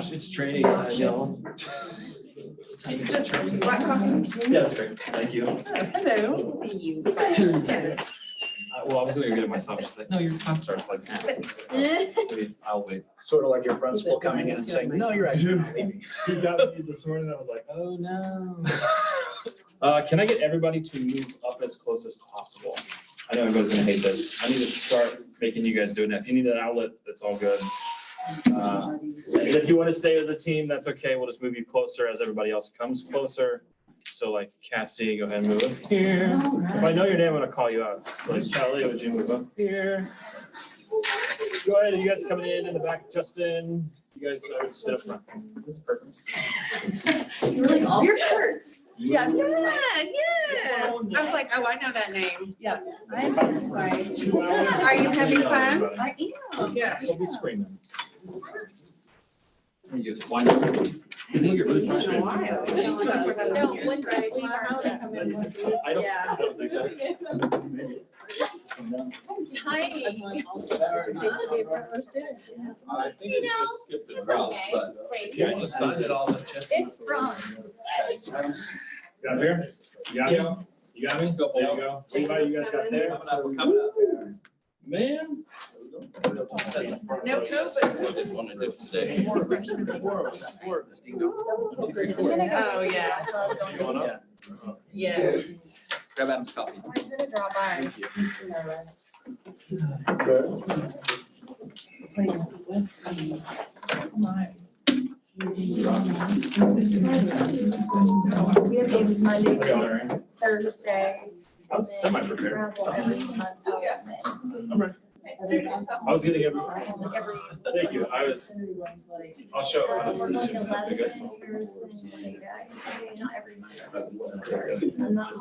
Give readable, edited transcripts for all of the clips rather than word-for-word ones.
gosh, it's training time, y'all. Just, Yeah, that's great. Thank you. hello. Well, I was gonna get it myself. She's like, no, your class starts like now. Maybe I'll wait. Sort of like your principal coming in and saying, no, you're actually leaving. He got me this morning. I was like, oh no. Can I get everybody to move up as close as possible? I know everybody's gonna hate this. I need to start making you guys do it. Now, if you need an outlet, that's all good. And if you want to stay as a team, that's okay. We'll just move you closer as everybody else comes closer. So like Cassie, go ahead and move up here. If I know your name, I'm gonna call you out. So like Kelly, would you move up here? Go ahead, you guys coming in the back, Justin. You guys sit up front. This is perfect. Your shirts. Yeah. Yes. I was like, oh, I know that name. Yeah. I am on this side. Are you having fun? I am. Yeah. Don't be screaming. You use wine. You're really frustrated. No, one side. I don't think so. I'm tiny. I think you just skipped the route, but if you want to sign it, I'll let you. It's wrong. Got here? You got me? You got me? There you go. Anybody you guys got there? Man. No COVID. Oh, yeah. Going up? Yes. Grab Adam's coffee. I'm gonna drop by. We have games Monday, What y'all are in? Thursday. I was semi-prepared. Travel every month. I'm ready. I was getting everything. Thank you. I'll show how to do it. That'd be good. Not every month. I'm not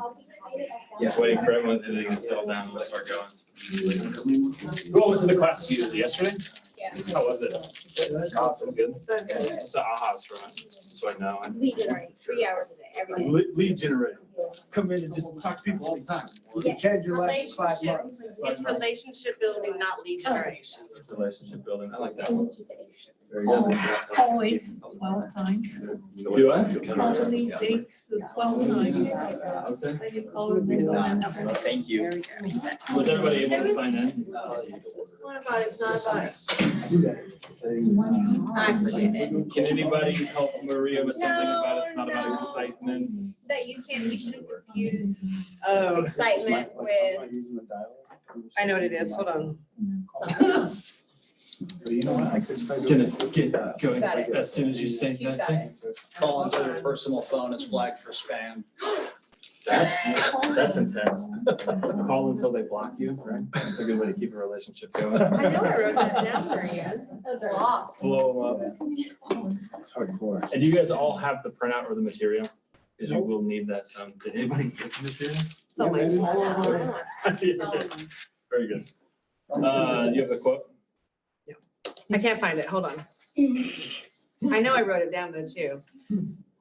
Yeah, waiting for everyone to settle down and start going. Who all went to the class yesterday? Yeah. How was it? Awesome, good. So good. It's an aha restaurant, so I know. Lead generate 3 hours a day, every day. Lead generator. Come in and just talk to people all the time. Yes. Change your life in 5 months. It's relationship building, not lead generation. It's relationship building. I like that. Very Call good. call 8 to 12 times. Do I? Call leads 8 to 12 times. Okay. Then you call them, they go in. Thank you. Was everybody able to sign in? It's not about, it's not about. I forget it. Can anybody help Maria with something about it's not about No. excitement? That you shouldn't confuse Oh, excitement with I know what it is. Hold on. something else. You know what, I could start Gonna doing. get going Got it. as soon as you say He's that got thing. it. Call into their personal phone is flagged for spam. That's intense. Call until they block you, right? That's a good way to keep a relationship going. I know I wrote that down for you. Lots. Blow them It's hardcore. up. And do you guys all have the printout or the material? Because you will need that some. Did anybody get the material? So my. Very good. You have the quote? I can't find it. Hold on. I know I wrote it down though too.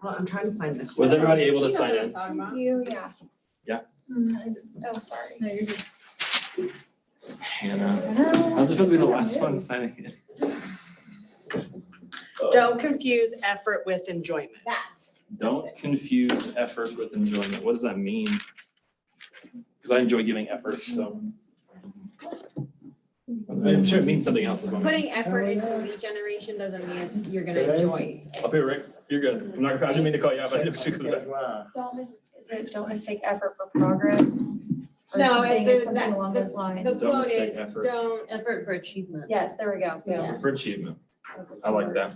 Well, I'm trying to find the. Was everybody able to sign in? You, yeah. Yeah. Oh, sorry. Hannah. How's it feel to be the last one signing in? Don't confuse effort with enjoyment. That. Don't confuse effort with enjoyment. What does that mean? Because I enjoy giving effort, so. I'm sure it means something else as well. Putting effort into lead generation doesn't mean you're gonna enjoy it. Up here, Rick. You're good. I didn't mean to call you out, but I didn't speak to the back. Don't mistake effort for progress. Or No, something, the- something that- along those lines. The Don't quote mistake is, effort. don't, Effort for achievement. Yes, there we go. Yeah. For achievement. I like that.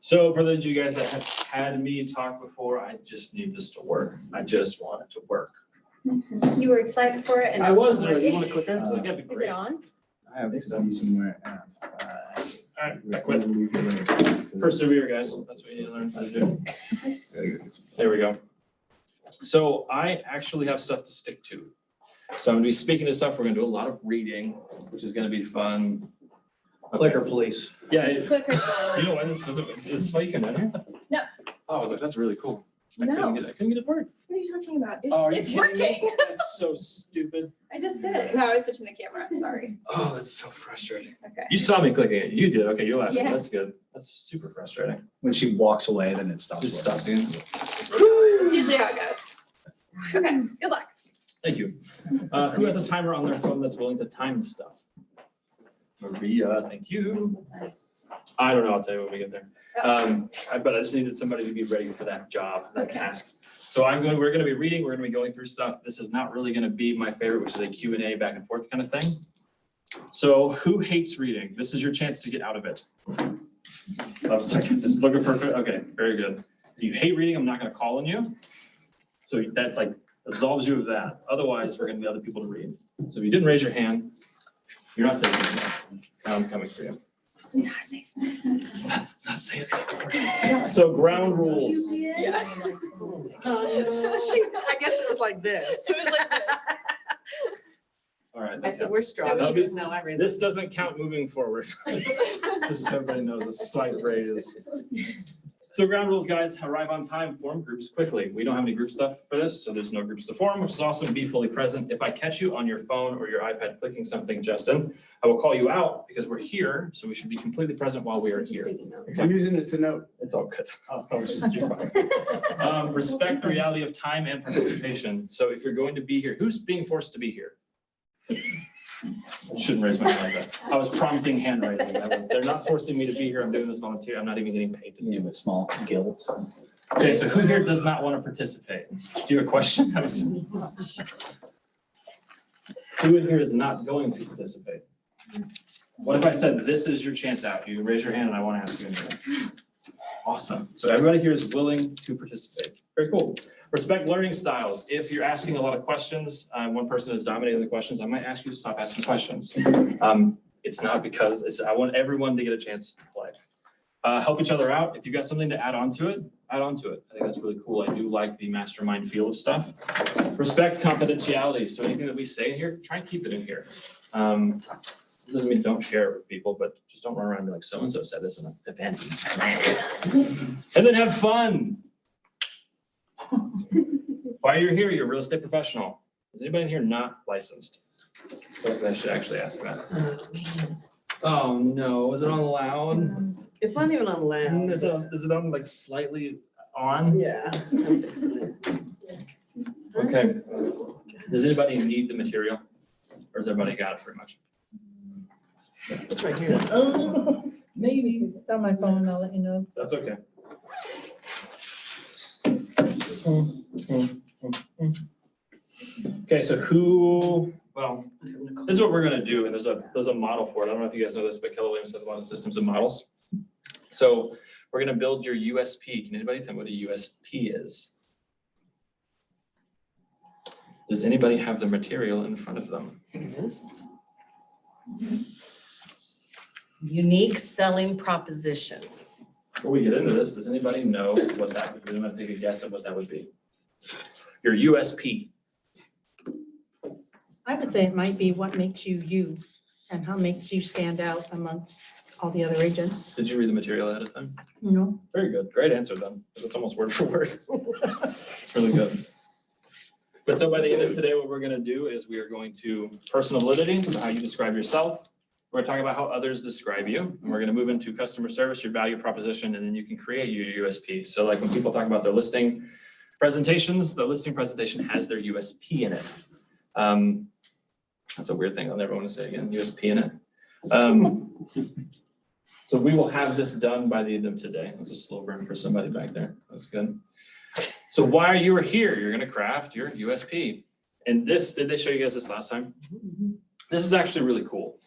So for those of you guys that have had me talk before, I just need this to work. I just want it to work. You were excited for it and. I was there. You want to click it? I was like, that'd be Is it great. on? I have some somewhere. All right, I quit. Persevere, guys. That's what you need to learn how to do. There we go. So I actually have stuff to stick to. So I'm gonna be speaking to stuff. We're gonna do a lot of reading, which is gonna be fun. Clicker police. Yeah, clicker. you know why this doesn't, is this why you can enter? No. Oh, I was like, that's really cool. I No. couldn't get it to work. What are you talking about? Oh, are you It's kidding me? working. That's so stupid. I just did it. No, I was switching the camera. Sorry. Oh, that's so frustrating. Okay. You saw me clicking it. You did. Okay, you're laughing. Yeah. That's good. That's super frustrating. When she walks away, then it stops. Just working. stops again. It's usually how it goes. Okay, good luck. Thank you. Who has a timer on their phone that's willing to time stuff? Maria, thank you. I don't know, I'll tell you when we get there. But I just needed somebody to be ready for that job, that task. So we're gonna be reading, we're gonna be going through stuff. This is not really gonna be my favorite, which is a Q&A back and forth kind of thing. So who hates reading? This is your chance to get out of it. I was like, just looking for, okay, very good. If you hate reading, I'm not gonna call on you. So that like absolves you of that. Otherwise, we're gonna get other people to read. So if you didn't raise your hand, you're not saying anything. I'm coming for you. It's not saying anything. So ground rules. Shoot, I guess it was like this. All right. I said, we're strong. That'll be- No, I raised This doesn't count moving forward. Just so everybody knows, a slight raise. So ground rules, guys, arrive on time, form groups quickly. We don't have any group stuff for this, so there's no groups to form, which is awesome. Be fully present. If I catch you on your phone or your iPad clicking something, Justin, I will call you out because we're here, so we should be completely present while we are here. I'm using it to note. It's all good. You're fine. Respect the reality of time and participation. So if you're going to be here, who's being forced to be here? I shouldn't raise my hand like that. I was prompting hand raising. They're not forcing me to be here. I'm doing this volunteer. I'm not even getting paid to do Give it. it small guilt. Okay, so who here does not want to participate? Do you have a question? Who in here is not going to participate? What if I said, this is your chance out? You can raise your hand and I want to ask you anything. Awesome. So everybody here is willing to participate. Very cool. Respect learning styles. If you're asking a lot of questions, one person is dominating the questions, I might ask you to stop asking questions. It's not because I want everyone to get a chance to play. Help each other out. If you've got something to add on to it, add on to it. I think that's really cool. I do like the mastermind feel of stuff. Respect confidentiality. So anything that we say here, try and keep it in here. Doesn't mean don't share it with people, but just don't run around and be like, so-and-so said this in an event. And then have fun. While you're here, you're a real estate professional. Is anybody in here not licensed? I should actually ask that. Oh, no. Is it on loud? It's not even on loud. Is it on like slightly on? Yeah. I don't think so. Okay. Does anybody need the material? Or has everybody got it pretty much? It's right here. Maybe, it's on my phone, I'll let you know. That's okay. Okay, so well, this is what we're gonna do, and there's a model for it. I don't know if you guys know this, but Keller Williams has a lot of systems and models. So we're gonna build your USP. Can anybody tell me what a USP is? Does anybody have the material in front of them? Yes. Unique selling proposition. Before we get into this, does anybody know what that would be? I'm gonna take a guess at what that would be. Your USP. I would say it might be what makes you you and how makes you stand out amongst all the other agents. Did you read the material ahead of time? No. Very good. Great answer then, because it's almost word for word. It's really good. But so by the end of today, what we're gonna do is we are going to personal validity, so how you describe yourself. We're gonna talk about how others describe you, and we're gonna move into customer service, your value proposition, and then you can create your USP. So like when people talk about their listing presentations, the listing presentation has their USP in it. That's a weird thing. I'll never want to say again, USP in it. So we will have this done by the end of today. That's a slow burn for somebody back there. That's good. So while you are here, you're gonna craft your USP. And this, did they show you guys this last time? This is actually really cool.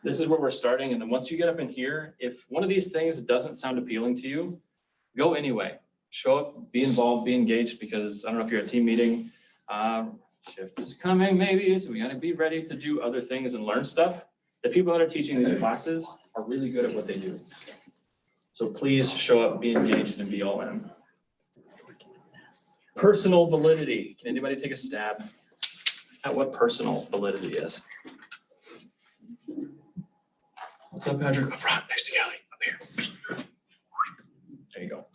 This is where we're starting. And then once you get up in here, if one of these things doesn't sound appealing to you, go anyway. Show up, be involved, be engaged, because I don't know if you're at a team meeting, shift is coming maybe, so we gotta be ready to do other things and learn stuff. The people that are teaching these classes are really good at what they do. So please show up, be engaged, and be all in. Personal validity. Can anybody take a stab at what personal validity is? What's up, Patrick? Up front, next to Kelly, up here. There you go.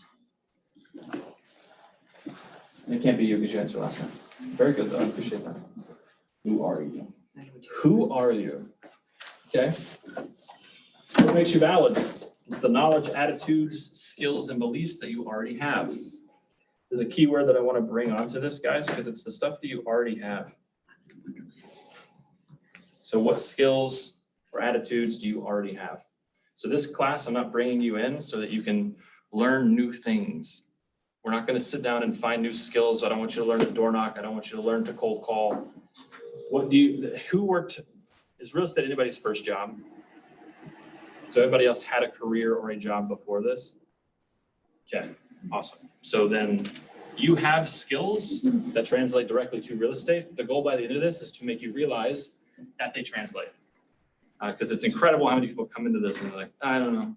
And it can't be you because you answered last time. Very good, though. I appreciate that. Who are you? Who are you? Okay. What makes you valid? Can It's the knowledge, attitudes, skills, and beliefs that you already have. There's a key word that I want to bring onto this, guys, because it's the stuff that you already have. So what skills or attitudes do you already have? So this class, I'm not bringing you in so that you can learn new things. We're not going to sit down and find new skills. I don't want you to learn to door knock. I don't want you to learn to cold call. Is real estate anybody's first job? So everybody else had a career or a job before this? Okay, awesome. So then you have skills that translate directly to real estate. The goal by the end of this is to make you realize that they translate. Because it's incredible how many people come into this and they're like, I don't know.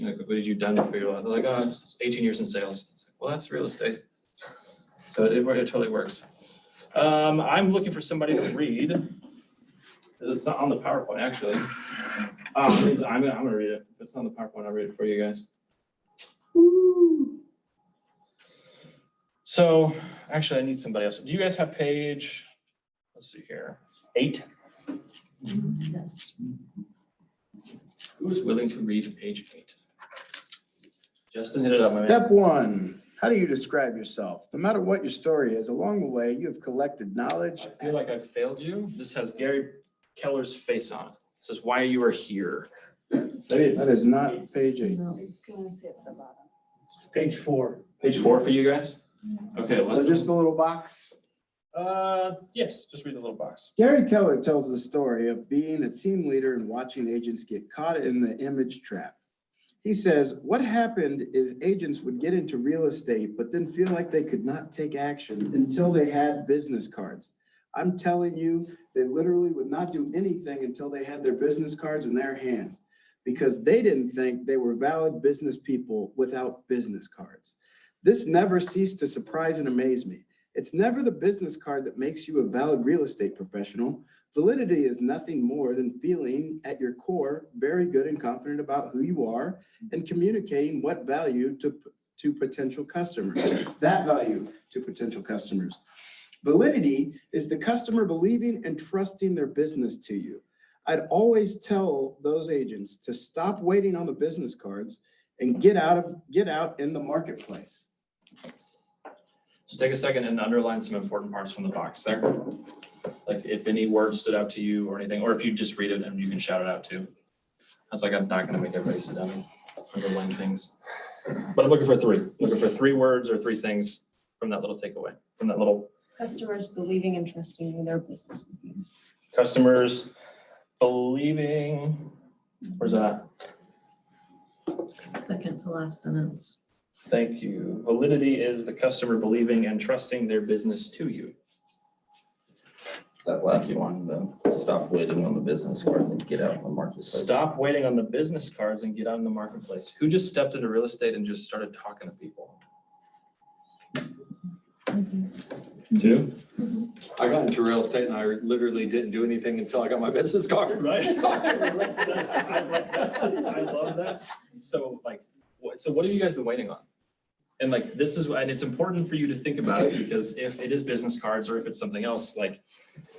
Like, what have you done to figure it out? They're like, oh, it's 18 years in sales. It's like, well, that's real estate. So it totally works. I'm looking for somebody to read. It's not on the PowerPoint, actually. I'm gonna read it. If it's on the PowerPoint, I'll read it for you guys. So actually, I need somebody else. Do you guys have page, let's see here, 8? Who is willing to read page 8? Justin, hit it up, my man. Step 1, how do you describe yourself? No matter what your story is, along the way, you have collected knowledge. I feel like I've failed you. This has Gary Keller's face on it. This is why you are here. Maybe it's That is not page 8. Page 4. page 4 for you guys. Okay, So let's. just a little box. Yes, just read the little box. Gary Keller tells the story of being a team leader and watching agents get caught in the image trap. He says, what happened is agents would get into real estate, but then feel like they could not take action until they had business cards. I'm telling you, they literally would not do anything until they had their business cards in their hands because they didn't think they were valid business people without business cards. This never ceased to surprise and amaze me. It's never the business card that makes you a valid real estate professional. Validity is nothing more than feeling at your core very good and confident about who you are and communicating what value to potential customers, that value to potential customers. Validity is the customer believing and trusting their business to you. I'd always tell those agents to stop waiting on the business cards and get out in the marketplace. So take a second and underline some important parts from the box there. Like if any word stood out to you or anything, or if you just read it and you can shout it out too. I was like, I'm not gonna make everybody sit down and underline things. But I'm looking for 3. Looking for 3 words or 3 things from that little takeaway, from that little. Customers believing and trusting in their business with you. Customers believing, where's that? Second to last sentence. Thank you. Validity is the customer believing and trusting their business to you. That last one, then stop waiting on the business cards and get out in the marketplace. Stop waiting on the business cards and get out in the marketplace. Who just stepped into real estate and just started talking to people? 2? I got into real estate and I literally didn't do anything until I got my business card. Right? I love that. So what have you guys been waiting on? And like, and it's important for you to think about it because if it is business cards or if it's something else, like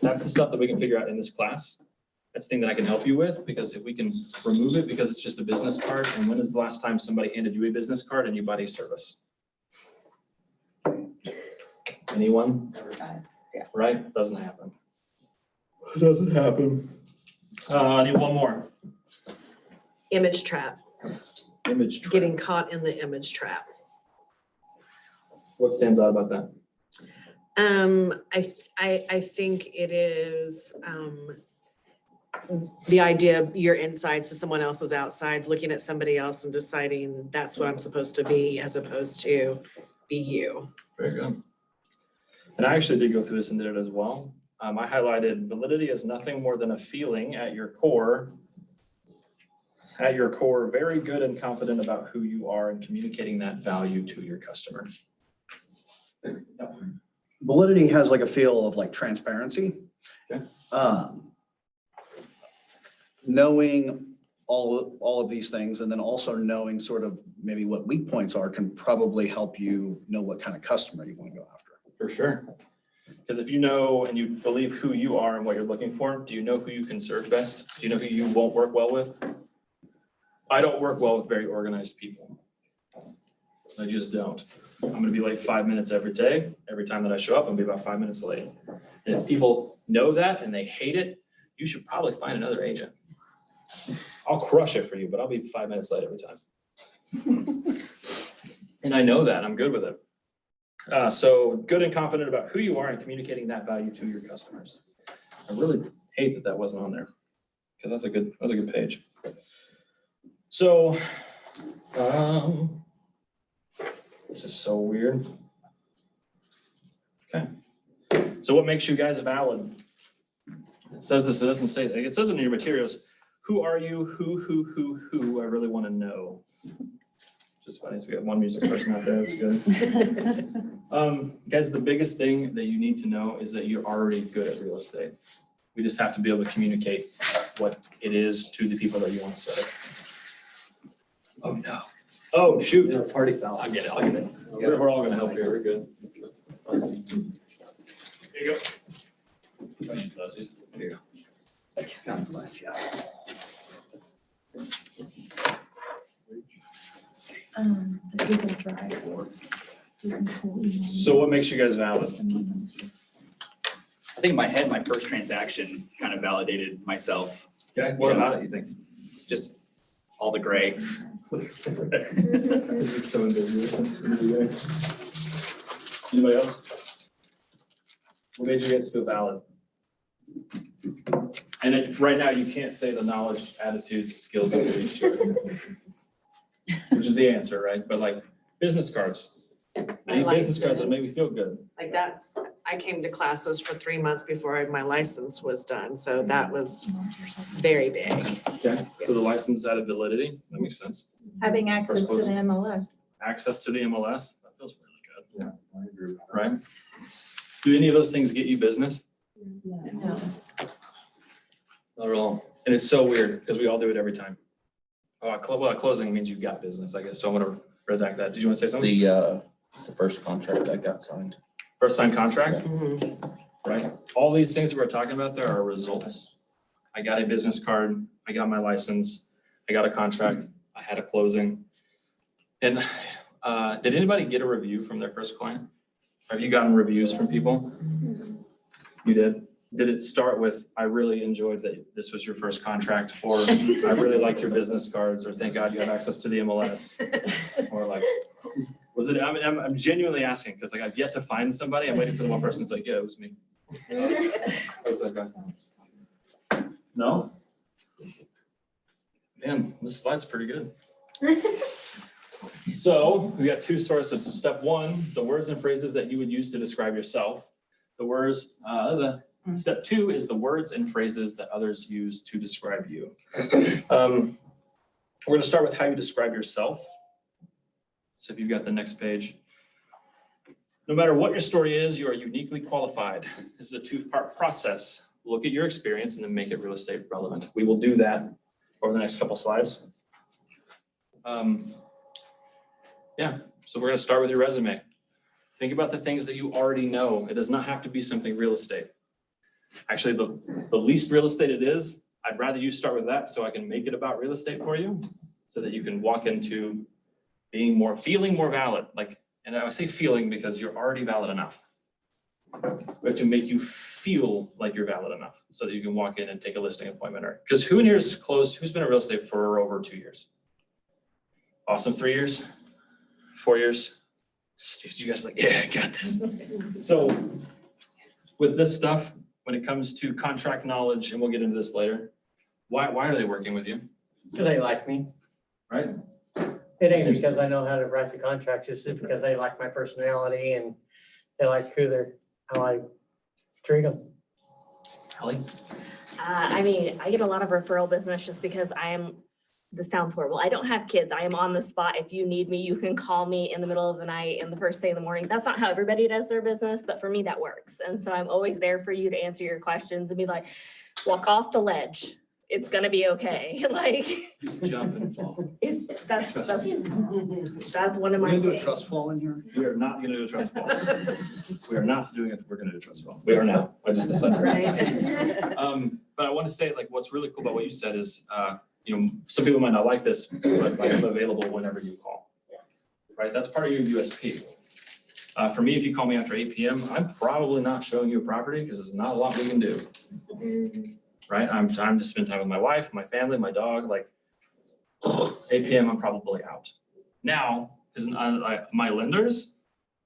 that's the stuff that we can figure out in this class. That's the thing that I can help you with because if we can remove it because it's just a business card. And when is the last time somebody handed you a business card and you bought a service? Anyone? Yeah. Right? Doesn't happen. It doesn't happen. I need one more. Image trap, Image trap. getting caught in the image trap. What stands out about that? I think it is the idea of your insides to someone else's outsides, looking at somebody else and deciding that's what I'm supposed to be as opposed to be you. Very good. And I actually did go through this and did it as well. I highlighted validity is nothing more than a feeling at your core, very good and confident about who you are and communicating that value to your customer. Validity has like a feel of like transparency. Okay. Knowing all of these things and then also knowing sort of maybe what weak points are can probably help you know what kind of customer you want to go after. For sure. Because if you know and you believe who you are and what you're looking for, do you know who you can serve best? Do you know who you won't work well with? I don't work well with very organized people. I just don't. I'm gonna be late 5 minutes every day. Every time that I show up, I'm gonna be about 5 minutes late. And if people know that and they hate it, you should probably find another agent. I'll crush it for you, but I'll be 5 minutes late every time. And I know that, I'm good with it. So good and confident about who you are and communicating that value to your customers. I really hate that that wasn't on there, because that's a good page. So, this is so weird. Okay. So what makes you guys valid? It says this, it doesn't say, it says it in your materials. Who are you? Who? I really want to know. Just funny, so we have one music person out there, that's good. Guys, the biggest thing that you need to know is that you're already good at real estate. We just have to be able to communicate what it is to the people that you want to serve. Oh, no. Oh, shoot. Yeah, party foul. I'll get it. We're all gonna help here, we're good. Here you go. I'll use those. There you go. God bless you. The Google Drive. So what makes you guys valid? I think in my head, my first transaction kind of validated myself, Okay, what about it, you think? just all the gray. This is so ambiguous. Anybody else? What made you guys feel valid? And right now, you can't say the knowledge, attitudes, skills, and beliefs, which is the answer, right? But like business cards. Any business cards that make me feel good. Like that's, I came to classes for 3 months before my license was done, so that was very big. Okay, so the license out of Validity, that makes sense. Having access to the MLS. Access to the MLS, that feels really good, Yeah, I agree. right? Do any of those things get you business? No. Not at all. And it's so weird because we all do it every time. Oh, closing means you got business, I guess. So I'm gonna redact that. Did you want to say something? The first contract I got signed. First signed contract, Mhm. right? All these things that we're talking about there are results. I got a business card, I got my license, I got a contract, I had a closing. And did anybody get a review from their first client? Have you gotten reviews from people? You did? Did it start with, I really enjoyed that this was your first contract, or I really liked your business cards, or thank God you have access to the MLS? Or like, was it, I'm genuinely asking, because like I've yet to find somebody, I'm waiting for the one person that's like, yeah, it was me. That was that guy. No? Man, this slide's pretty good. So we got two sources. So step one, the words and phrases that you would use to describe yourself. Step two is the words and phrases that others use to describe you. We're going to start with how you describe yourself. So if you've got the next page. No matter what your story is, you are uniquely qualified. This is a two-part process. Look at your experience and then make it real estate relevant. We will do that over the next couple slides. Yeah, so we're going to start with your resume. Think about the things that you already know. It does not have to be something real estate. Actually, the least real estate it is, I'd rather you start with that so I can make it about real estate for you, so that you can walk into feeling more valid. Like, and I say feeling because you're already valid enough. We have to make you feel like you're valid enough so that you can walk in and take a listing appointment. Because who in here is closed? Who's been in real estate for over 2 years? Awesome, 3 years, 4 years. You guys are like, yeah, I got this. So with this stuff, when it comes to contract knowledge, and we'll get into this later, why are they working with you? Because they like me. Right? It ain't because I know how to write the contracts, it's just because they like my personality and they like how I treat them. Ellie? I mean, I get a lot of referral business just because this sounds horrible. I don't have kids. I am on the spot. If you need me, you can call me in the middle of the night and the first thing in the morning. That's not how everybody does their business, but for me, that works. And so I'm always there for you to answer your questions and be like, walk off the ledge. It's gonna be okay. Like, Jump and fall. that's one of We're my gonna do a things. trust fall in here? We are not gonna do a trust fall. We are not doing it. We're gonna do a trust fall. We are now. I just decided. Right. But I want to say, like, what's really cool about what you said is, some people might not like this, but like I'm available whenever you call. Right, that's part of your USP. For me, if you call me after 8 PM, I'm probably not showing you a property because there's not a lot we can do. Right, I'm trying to spend time with my wife, my family, my dog, like 8 PM, I'm probably out. Now, isn't my lenders,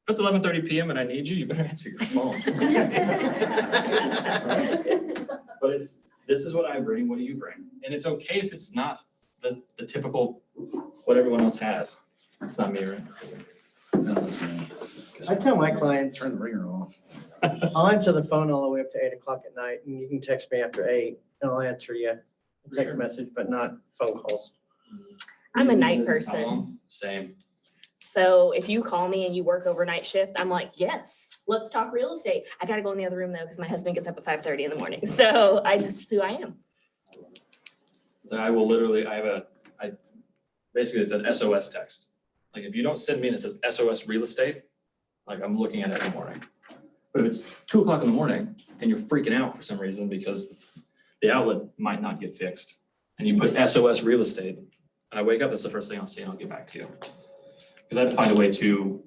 if it's 11:30 PM and I need you, you better answer your phone. But this is what I bring, what do you bring? And it's okay if it's not the typical, what everyone else has. It's not me, right? No, that's me. I tell my clients, Turn the ringer off. I'll answer the phone all the way up to 8 o'clock at night, and you can text me after 8, and I'll answer you. Text message, but not phone calls. I'm a night Business, how person. long? Same. So if you call me and you work overnight shift, I'm like, yes, let's talk real estate. I gotta go in the other room though, because my husband gets up at 5:30 in the morning. So this is who I am. So I will literally, basically it's an SOS text. Like if you don't send me and it says SOS real estate, like I'm looking at it in the morning. But if it's 2 o'clock in the morning and you're freaking out for some reason because the outlet might not get fixed and you put SOS real estate and I wake up, that's the first thing I'll see and I'll get back to you. Because I have to find a way to,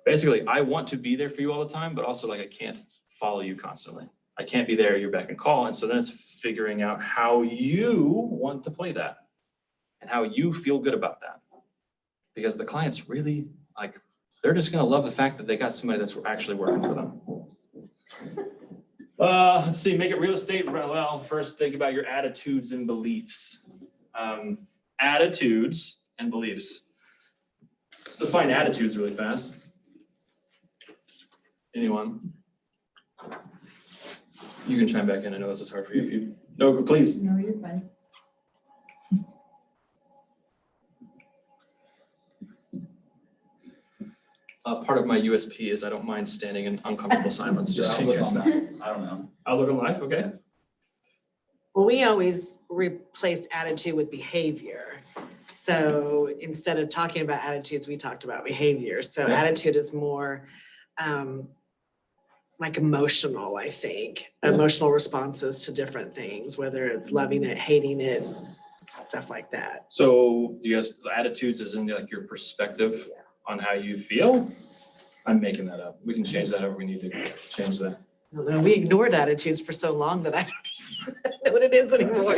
basically I want to be there for you all the time, but also like I can't follow you constantly. I can't be there, you're back and call. And so then it's figuring out how you want to play that and how you feel good about that. Because the clients really, like, they're just gonna love the fact that they got somebody that's actually working for them. Let's see, make it real estate. Well, first think about your attitudes and beliefs. Attitudes and beliefs. Define attitudes really fast. Anyone? You can chime back in. I know this is hard for you. If you no, please. No, you're fine. Part of my USP is I don't mind standing in uncomfortable silence. Just so you guys know. I don't know. Outlook on life, okay? Well, we always replaced attitude with behavior. So instead of talking about attitudes, we talked about behavior. So Yeah. attitude is more like emotional, I think. Yeah. Emotional responses to different things, whether it's loving it, hating it, stuff like that. So you guys, attitudes is in like your perspective on how you feel? I'm making that up. We can change that if we need to change that. I don't know, we ignored attitudes for so long that I don't even know what it is anymore.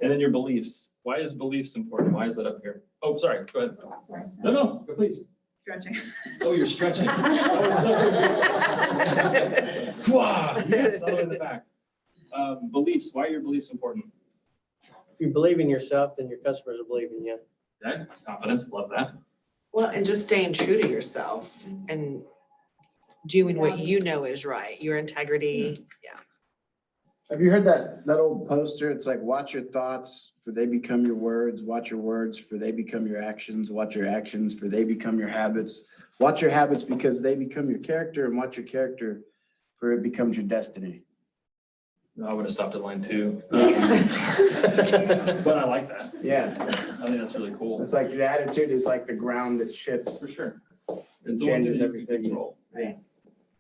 And then your beliefs. Why is beliefs important? Why is that up here? Oh, sorry, go ahead. No, go please. Stretching. Oh, you're stretching. That was such a wow, yes, all the way in the back. Beliefs, why are your beliefs important? If you believe in yourself, then your customers will believe in you. Okay, confidence, love that. Well, and just staying true to yourself and doing what you know is right, your integrity, yeah. Have you heard that old poster? It's like, watch your thoughts for they become your words, watch your words for they become your actions, watch your actions for they become your habits. Watch your habits because they become your character, and watch your character for it becomes your destiny. No, I would have stopped at line 2. But I like that. Yeah, I think that's really cool. it's like the attitude is like the ground that shifts. For sure. It It's the one changes thing you can everything. control. Yeah.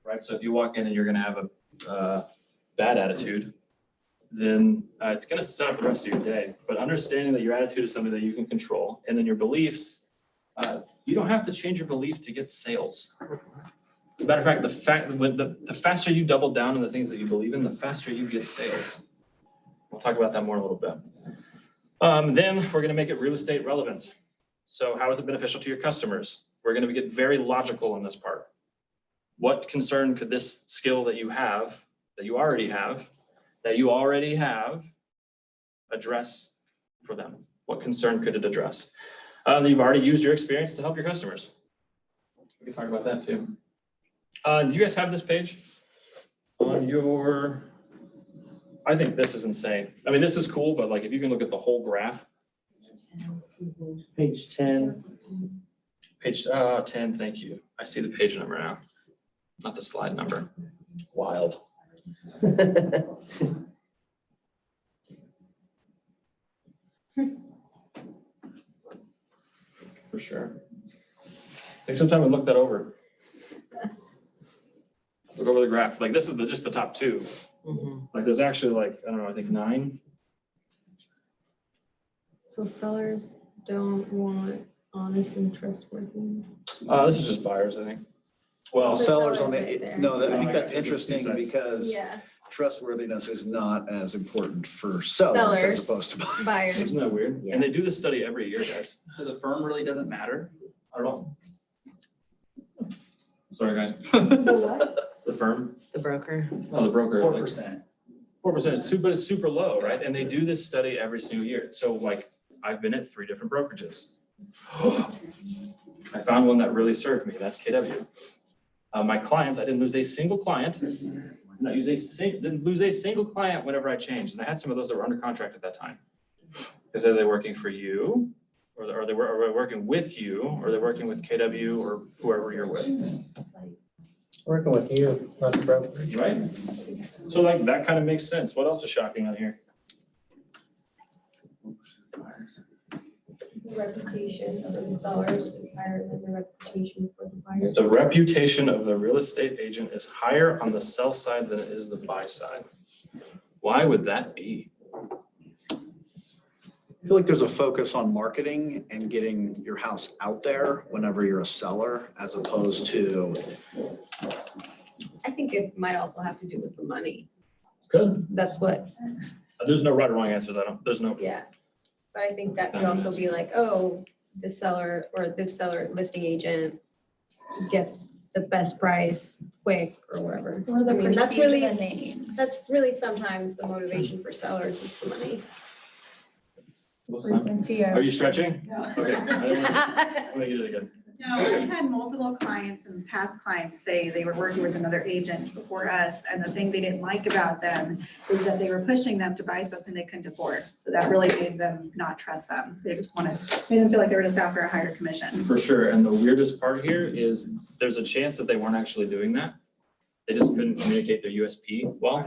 Right, so if you walk in and you're gonna have a bad attitude, then it's gonna set up the rest of your day. But understanding that your attitude is something that you can control, and then your beliefs, you don't have to change your belief to get sales. As a matter of fact, the faster you double down on the things that you believe in, the faster you get sales. We'll talk about that more in a little bit. Then we're gonna make it real estate relevant. So how is it beneficial to your customers? We're gonna get very logical on this part. What concern could this skill that you have, that you already have, address for them? What concern could it address? You've already used your experience to help your customers. We can talk about that too. Do you guys have this page on your, I think this is insane. I mean, this is cool, but like if you can look at the whole graph. Page 10. Page 10, thank you. I see the page number now, not the slide number. Wild. For sure. Take some time and look that over. Look over the graph. Like this is just the top 2. Mhm. Like there's actually like, I don't know, I think 9. So sellers don't want honest and trustworthy. This is just buyers, I think. Well, The sellers on sellers right the, there. no, I Oh, think I that's got you. Two interesting sides. because Yeah, trustworthiness is not as important for sellers as Sellers. opposed to buyers. buyers. Isn't that weird? Yeah. And they do this study every year, guys. So the firm really doesn't matter? At all. Sorry, guys. The what? The firm, The broker. no, the broker. 4%. 4% is super, but it's super low, right? And they do this study every single year. So like, I've been at 3 different brokerages. I found one that really served me. That's KW. My clients, I didn't lose a single client. Didn't lose a single client whenever I changed. And I had some of those that were under contract at that time. Because are they working for you? Or are they working with you? Or are they working with KW or whoever you're with? Working with you, not the brokerage. Right? So like, that kind of makes sense. What else is shocking on here? The reputation of the sellers is higher than the reputation for the buyers. The reputation of the real estate agent is higher on the sell side than it is the buy side. Why would that be? I feel like there's a focus on marketing and getting your house out there whenever you're a seller, as opposed to, I think it might also have to do with the money. Good. That's what, There's no right or wrong answers. There's no, yeah. But I think that could also be like, oh, this seller listing agent gets the best price quick or whatever. Or the I mean, that's prestige really, of the name. that's really sometimes the motivation for sellers is the money. Frequency of. are you stretching? No. Okay. I didn't want to get it again. No, I've had multiple clients and past clients say they were working with another agent before us, and the thing they didn't like about them is that they were pushing them to buy something they couldn't afford. So that really made them not trust them. They just made them feel like they were just after a higher commission. For sure. And the weirdest part here is there's a chance that they weren't actually doing that. They just couldn't communicate their USP well,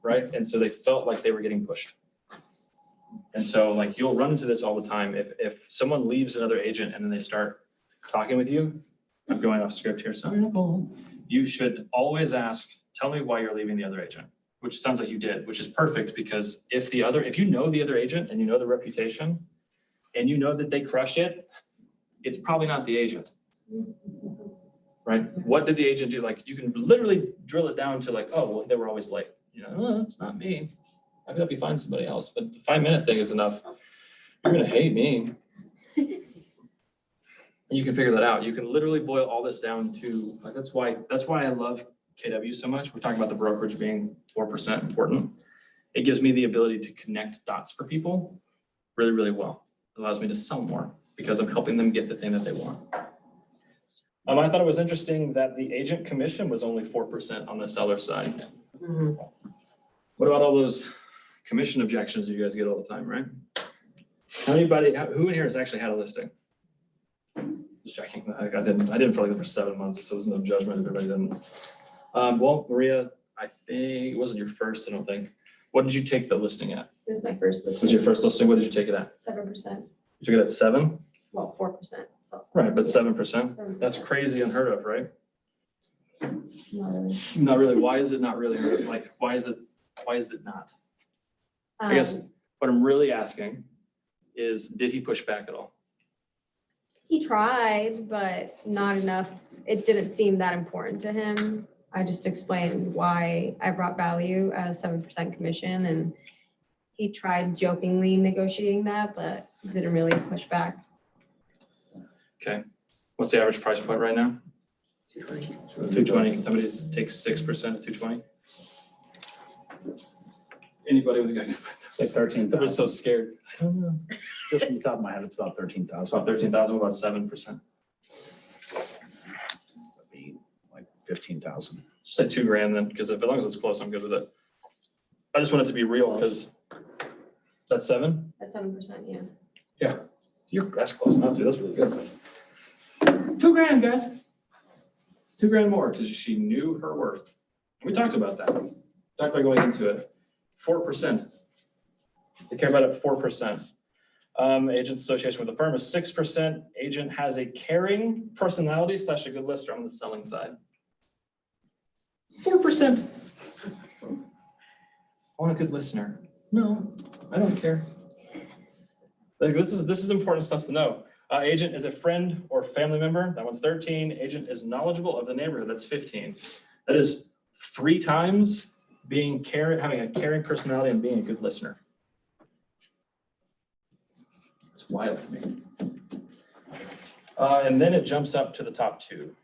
right? And so they felt like they were getting pushed. And so like, you'll run into this all the time. If someone leaves another agent and then they start talking with you, I'm going off script here, so you should always ask, tell me why you're leaving the other agent, which sounds like you did, which is perfect, because if you know the other agent and you know the reputation and you know that they crush it, it's probably not the agent. Right? What did the agent do? Like, you can literally drill it down to like, oh, well, they were always late. You know, oh, it's not me. I could help you find somebody else, but the 5-minute thing is enough. You're gonna hate me. And you can figure that out. You can literally boil all this down to, like, that's why I love KW so much. We're talking about the brokerage being 4% important. It gives me the ability to connect dots for people really, really well. It allows me to sell more because I'm helping them get the thing that they want. I thought it was interesting that the agent commission was only 4% on the seller side. What about all those commission objections you guys get all the time, right? Who in here has actually had a listing? Just checking. I didn't for like for 7 months, so there's no judgment if everybody didn't. Well, Maria, I think it wasn't your first, I don't think. What did you take the listing at? It was my first listing. Was your first listing? What did you take it at? 7%, You took it at 7? well, 4%. So Right, but 7%? That's crazy unheard of, right? Not really. Not really. Why is it not really? Like, why is it not? I guess what I'm really asking is, did he push back at all? He tried, but not enough. It didn't seem that important to him. I just explained why I brought value at a 7% commission, and he tried jokingly negotiating that, but didn't really push back. Okay. What's the average price point right now? 220. Can somebody take 6% of 220? Anybody with a guy? like 13,000. I was so scared. I don't know. Just from the top of my head, it's about 13,000. About 13,000, about 7%. That'd be like 15,000. Just say $2,000 then, because as long as it's close, I'm good with it. I just want it to be real, because that's 7? At 7%, yeah. Yeah, that's close enough, dude. That's really good. $2,000, guys. $2,000 more, because she knew her worth. And we talked about that. Talked about going into it. 4%. They care about it 4%. Agent association with the firm is 6%. Agent has a caring personality / a good lister on the selling side. 4%. I want a good listener. No, I don't care. Like, this is important stuff to know. Agent is a friend or family member. That one's 13. Agent is knowledgeable of the neighborhood. That's 15. That is 3 times being having a caring personality and being a good listener. It's wild to me. And then it jumps up to the top 2.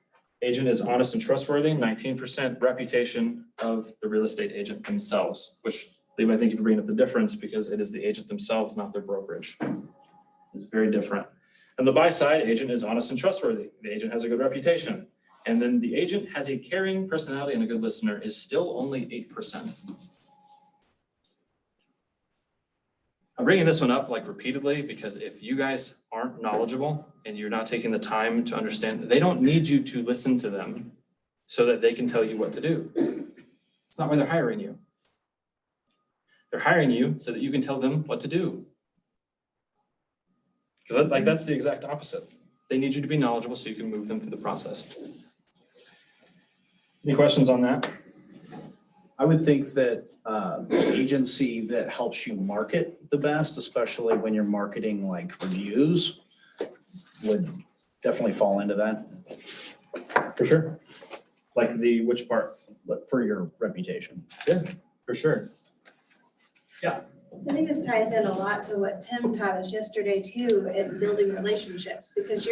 Agent is honest and trustworthy, 19% reputation of the real estate agent themselves, which, Levi, thank you for bringing up the difference because it is the agent themselves, not their brokerage. It's very different. And the buy side agent is honest and trustworthy. The agent has a good reputation. And then the agent has a caring personality and a good listener is still only 8%. I'm bringing this one up like repeatedly because if you guys aren't knowledgeable and you're not taking the time to understand, they don't need you to listen to them so that they can tell you what to do. It's not why they're hiring you. They're hiring you so that you can tell them what to do. Because that's the exact opposite. They need you to be knowledgeable so you can move them through the process. Any questions on that? I would think that the agency that helps you market the best, especially when you're marketing like reviews, would definitely fall into that. For sure. Like which part? For your reputation. Yeah, for sure. Yeah. I think this ties in a lot to what Tim taught us yesterday too, in building relationships, because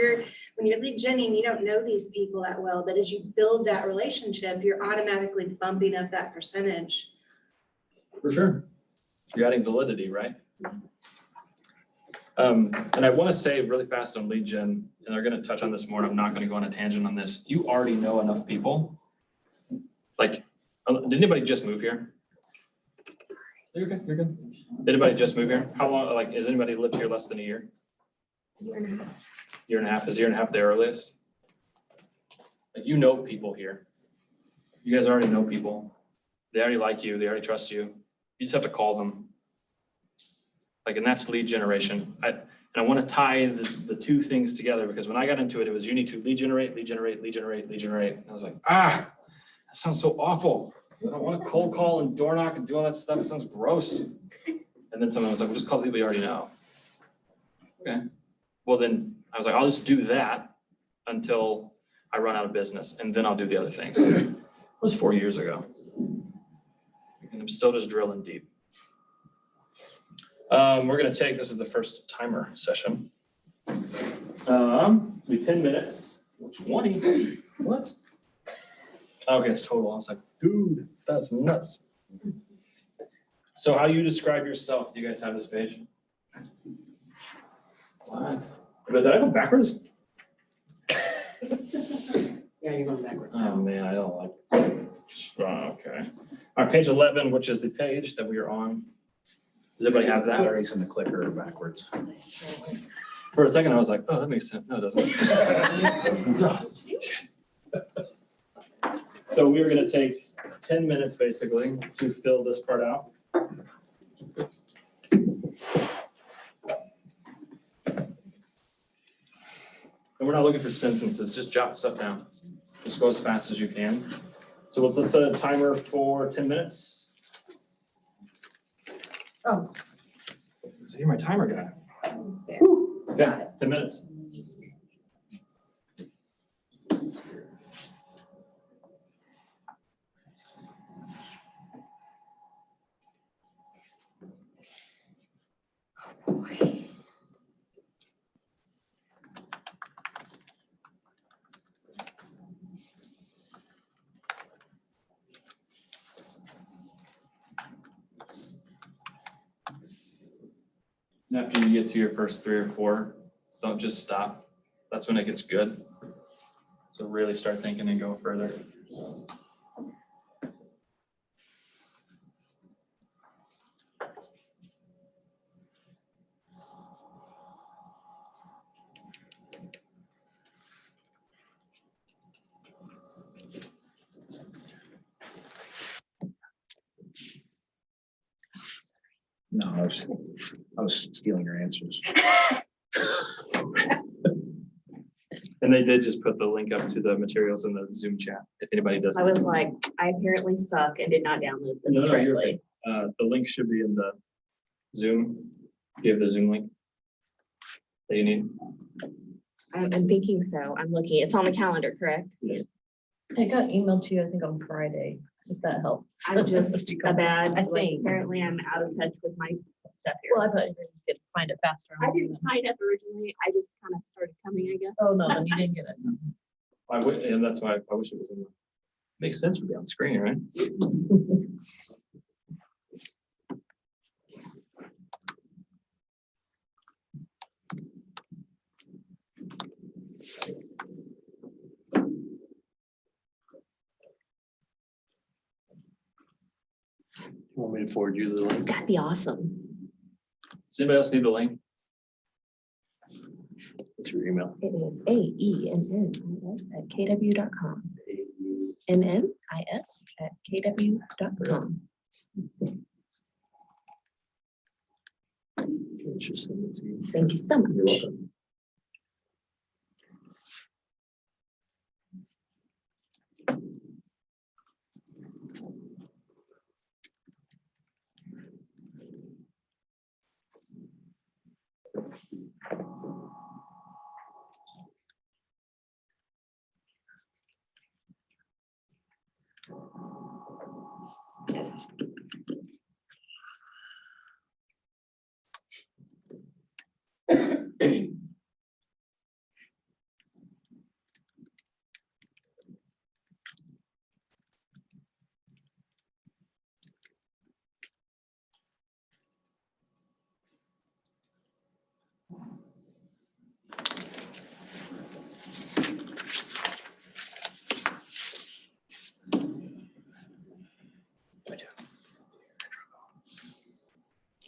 when you're lead genning, you don't know these people that well, but as you build that relationship, you're automatically bumping up that percentage. For sure. You're adding validity, right? And I want to say really fast on lead gen, and they're going to touch on this more, and I'm not going to go on a tangent on this. You already know enough people. Like, did anybody just move here? You're okay, you're good. Did anybody just move here? How long, like, has anybody lived here less than a year? Year and a half. Is year and a half the earliest? Like, you know people here. You guys already know people. They already like you. They already trust you. You just have to call them. Like, and that's lead generation. And I want to tie the 2 things together because when I got into it, it was you need to lead generate, lead generate, lead generate, lead generate. And I was like, that sounds so awful. I don't want to cold call and door knock and do all that stuff. It sounds gross. And then someone was like, well, just call the people you already know. Okay. Well, then I was like, I'll just do that until I run out of business and then I'll do the other things. It was 4 years ago. And I'm still just drilling deep. We're going to take, this is the first timer session. Be 10 minutes, 20. What? Okay, it's total. I was like, dude, that's nuts. So how do you describe yourself? Do you guys have this page? What? But did I go backwards? Yeah, you're going backwards. Oh man, I don't like that. Okay. All right, page 11, which is the page that we are on. Does everybody have that? Erasing the clicker backwards. For a second, I was like, oh, that makes sense. No, it doesn't. So we are going to take 10 minutes basically to fill this part out. And we're not looking for sentences, just jot stuff down. Just go as fast as you can. So let's set a timer for 10 minutes. Oh. So you're my timer guy. There. Yeah, 10 minutes. And after you get to your first 3 or 4, don't just stop. That's when it gets good. So really start thinking and go further. No, I was stealing your answers. And they did just put the link up to the materials in the Zoom chat, if anybody does. I was like, I apparently suck and did not download this No, you're correctly. okay. The link should be in the Zoom. Do you have the Zoom link? that you need? I'm thinking so. I'm looking. It's on the calendar, correct? Yes. It got emailed to you, I think, on Friday, if that helps. I'm just a bad, I like, think. apparently I'm out of touch with my stuff Well, I here. thought you could find it faster. I didn't sign up originally. I just kind of started coming, I guess. Oh, no, then you didn't get it. I would, and that's why I wish it was in the, makes sense for me on the screen, right? Want me to forward you the link? That'd be awesome. Does anybody else need the link? What's your email? It is AENNIS@kw.com. NNIS@kw.com. Just send it to you. Thank you so much. You're welcome.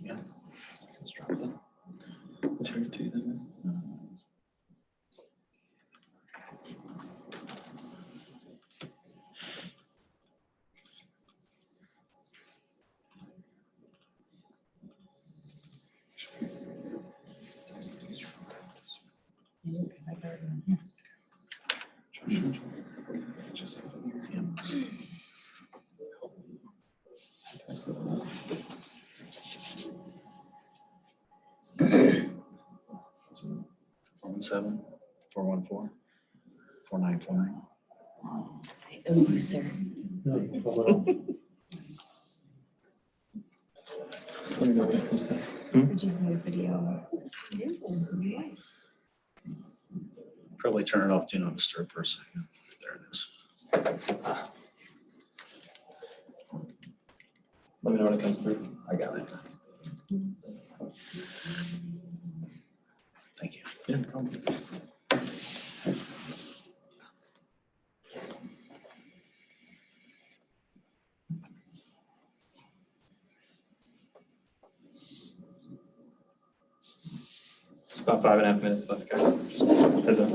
Yeah. Let's drop that. Turn it to you then. Four one seven, 414, 4949. I owe you, sir. Probably turn it off, do not disturb for a second. There it is. Let me know when it comes through. I got it. Thank you. Yeah, no problem. It's about 5.5 minutes left, guys. Just heads up.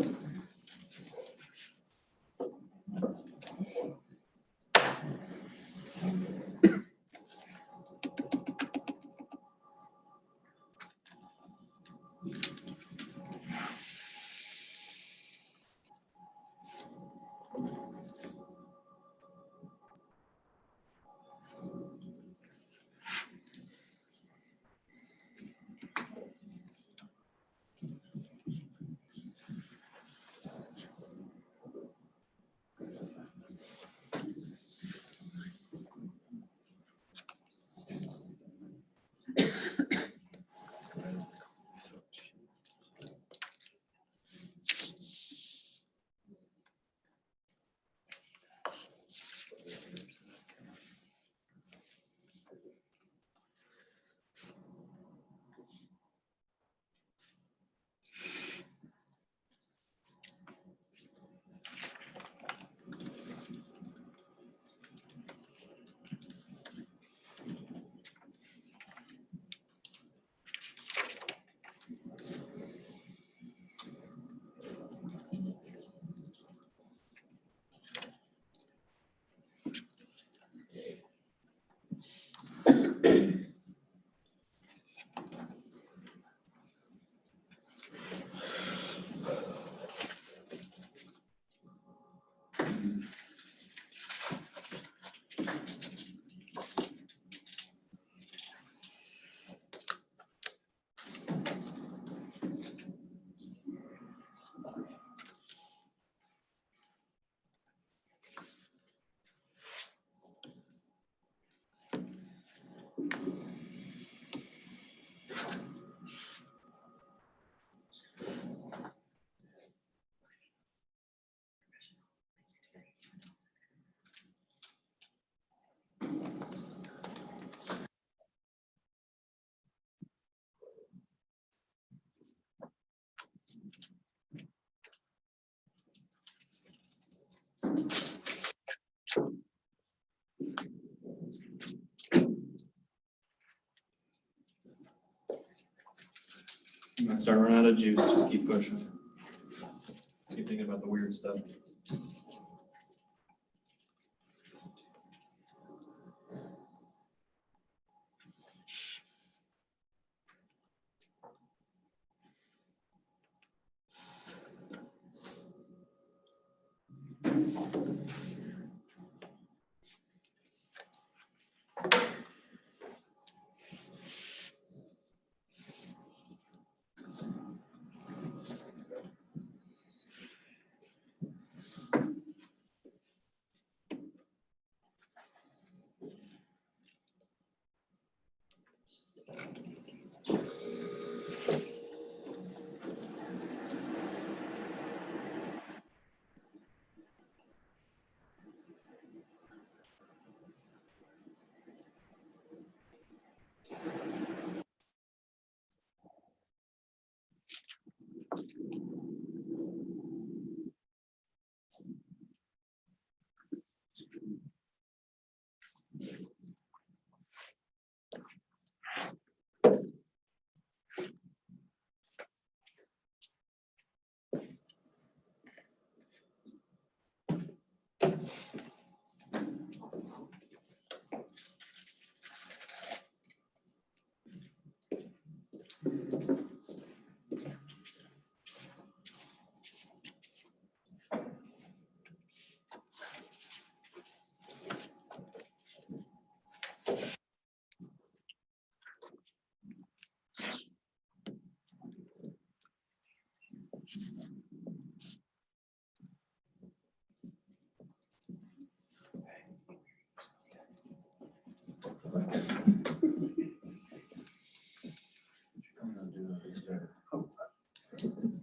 I'm gonna start running out of juice, just keep pushing. Keep thinking about the weird stuff.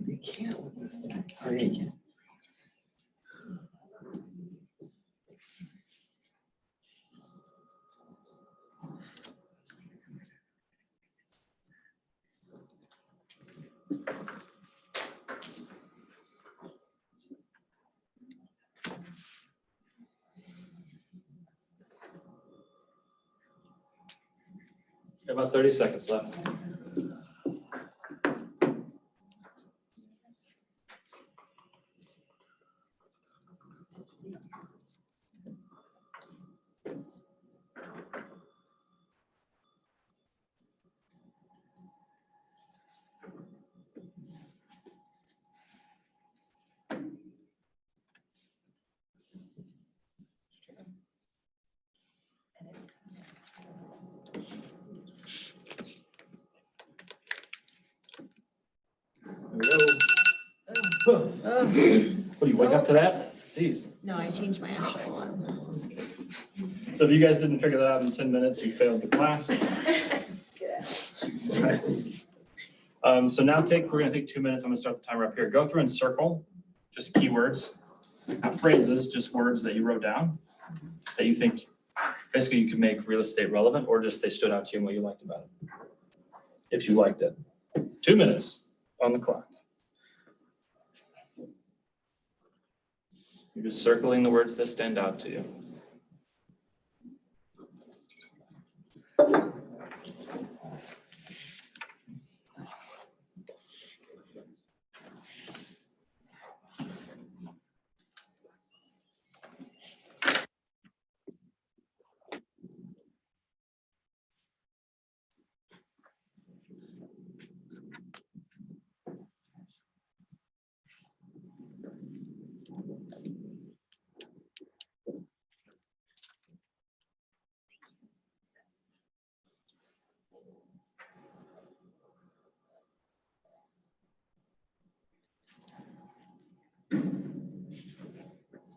You can't with this thing. Oh, yeah, you can. Got about 30 seconds left. There we go. What, do you wake up to that? Jeez. No, I changed my actual one. So if you guys didn't figure that out in 10 minutes, you failed the class. So now we're gonna take 2 minutes. I'm gonna start the timer up here. Go through and circle just keywords, not phrases, just words that you wrote down that you think basically you can make real estate relevant, or just they stood out to you and what you liked about it. If you liked it. 2 minutes on the clock. You're just circling the words that stand out to you.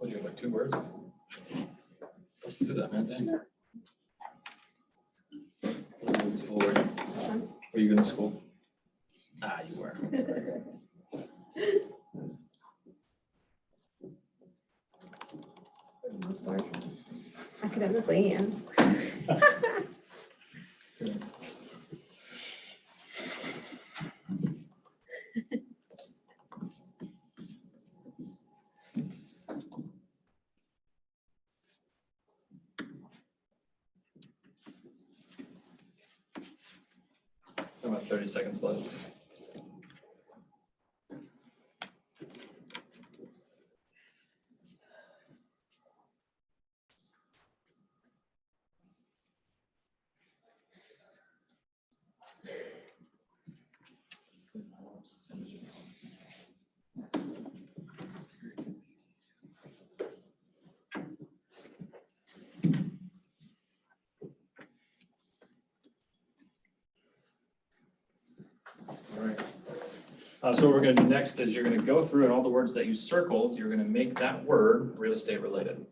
Would you have like 2 words? Let's do that, man. Dang. Were you in school? Were you in school? Ah, you were. For the most part. Academically, yeah. 30 seconds left. All right. So what we're gonna do next is you're gonna go through and all the words that you circled, you're gonna make that word real estate related.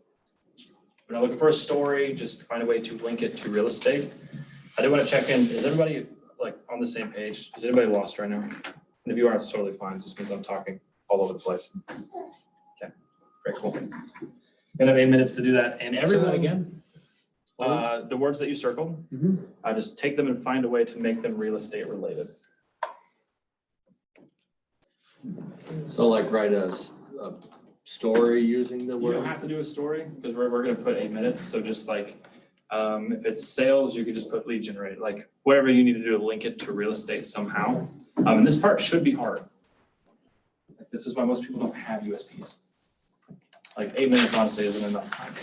We're not looking for a story, just find a way to link it to real estate. I do wanna check in, is everybody like on the same page? Is anybody lost right now? And if you are, it's totally fine, just means I'm talking all over the place. Okay, very cool. Gonna have 8 minutes to do that, and Say that everyone, again? the words that you circled, just take them and find a way to make them real estate related. So like write a story using the You don't word. have to do a story, because we're gonna put 8 minutes, so just like, if it's sales, you could just put lead generate, like whatever you need to do to link it to real estate somehow. And this part should be hard. Like, this is why most people don't have USPs. Like 8 minutes honestly isn't enough time.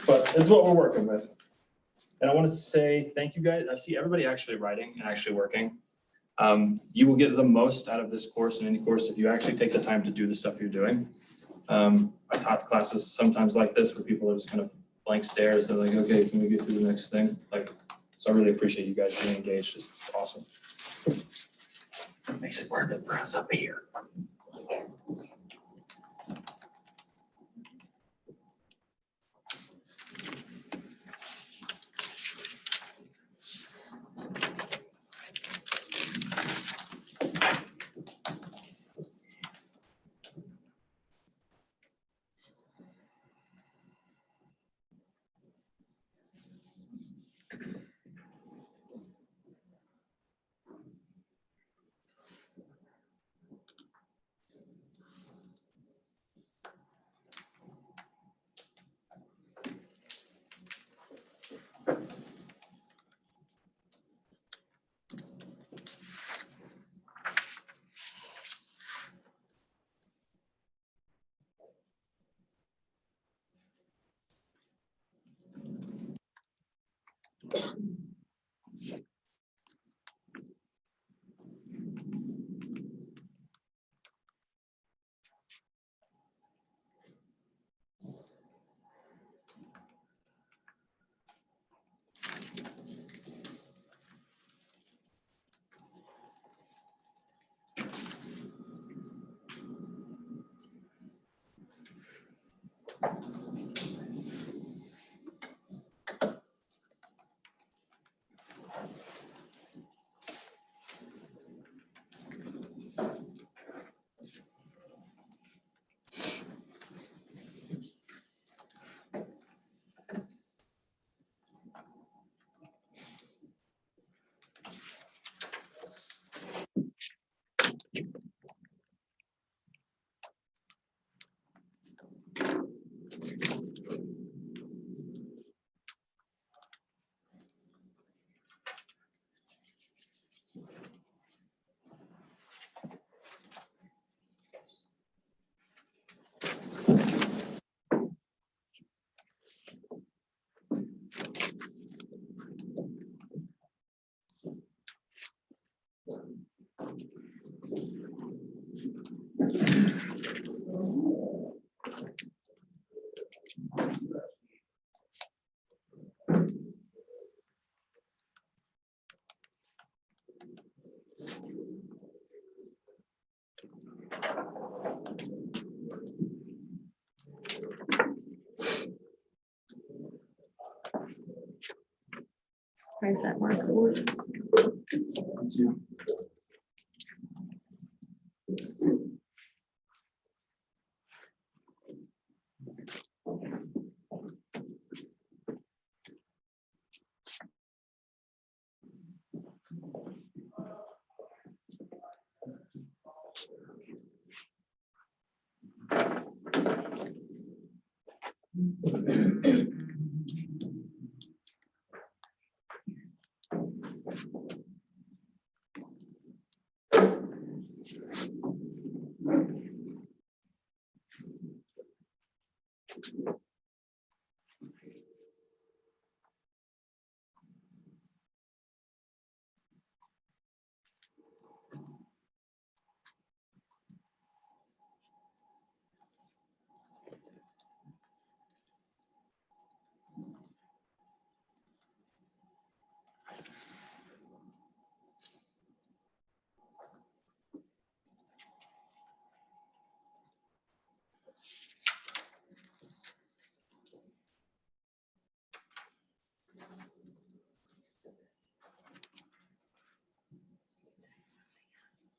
But it's what we're working with. And I wanna say thank you guys, I see everybody actually writing and actually working. You will get the most out of this course and any course if you actually take the time to do the stuff you're doing. I taught classes sometimes like this where people are just kind of blank stares. They're like, okay, can we get through the next thing? Like, so I really appreciate you guys being engaged. It's awesome. Makes it worth it for us up here. Where's that marker words?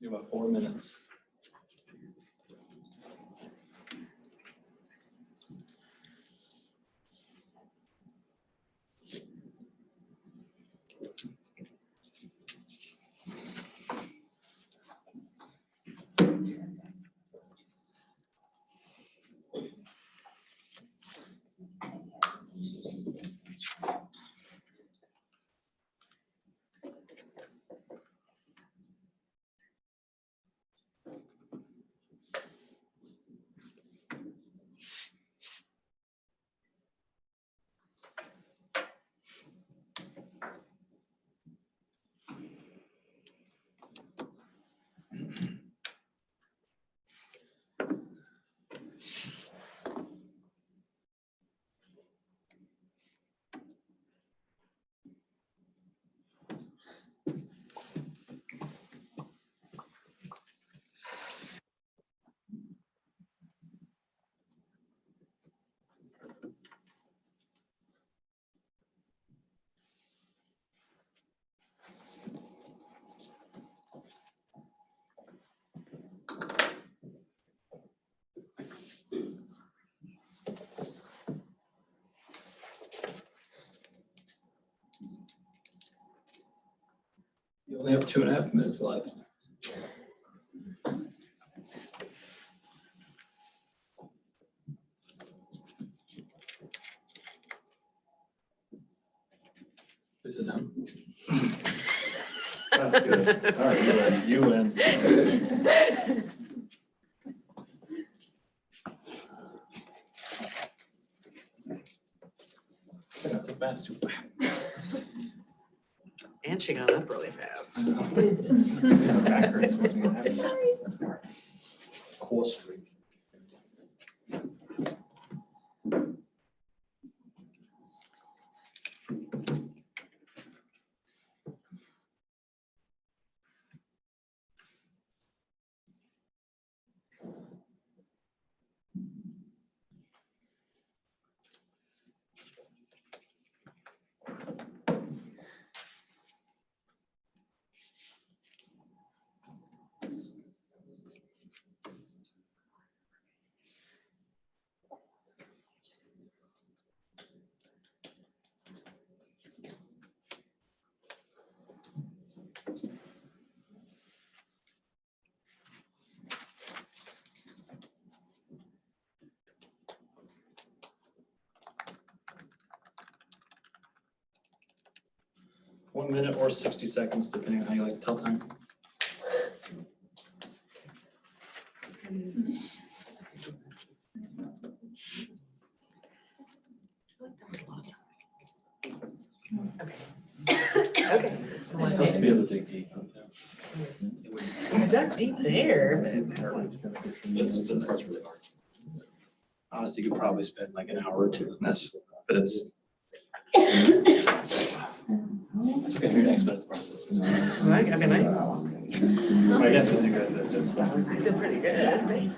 You have about 4 minutes. You only have 2.5 minutes left. Please sit down. That's good. All right, you win. Not so fast. And she got up really fast. Backwards, what's gonna happen? Core strength. One minute or 60 seconds, depending on how you like to tell time. Okay. It's supposed to be able to dig deep. I dug deep there. This part's really hard. Honestly, you could probably spend like an hour or two on this, but it's. It's okay if you're an expert at the process. It's fine. I mean, My guess is you guys did just fine. I feel pretty good.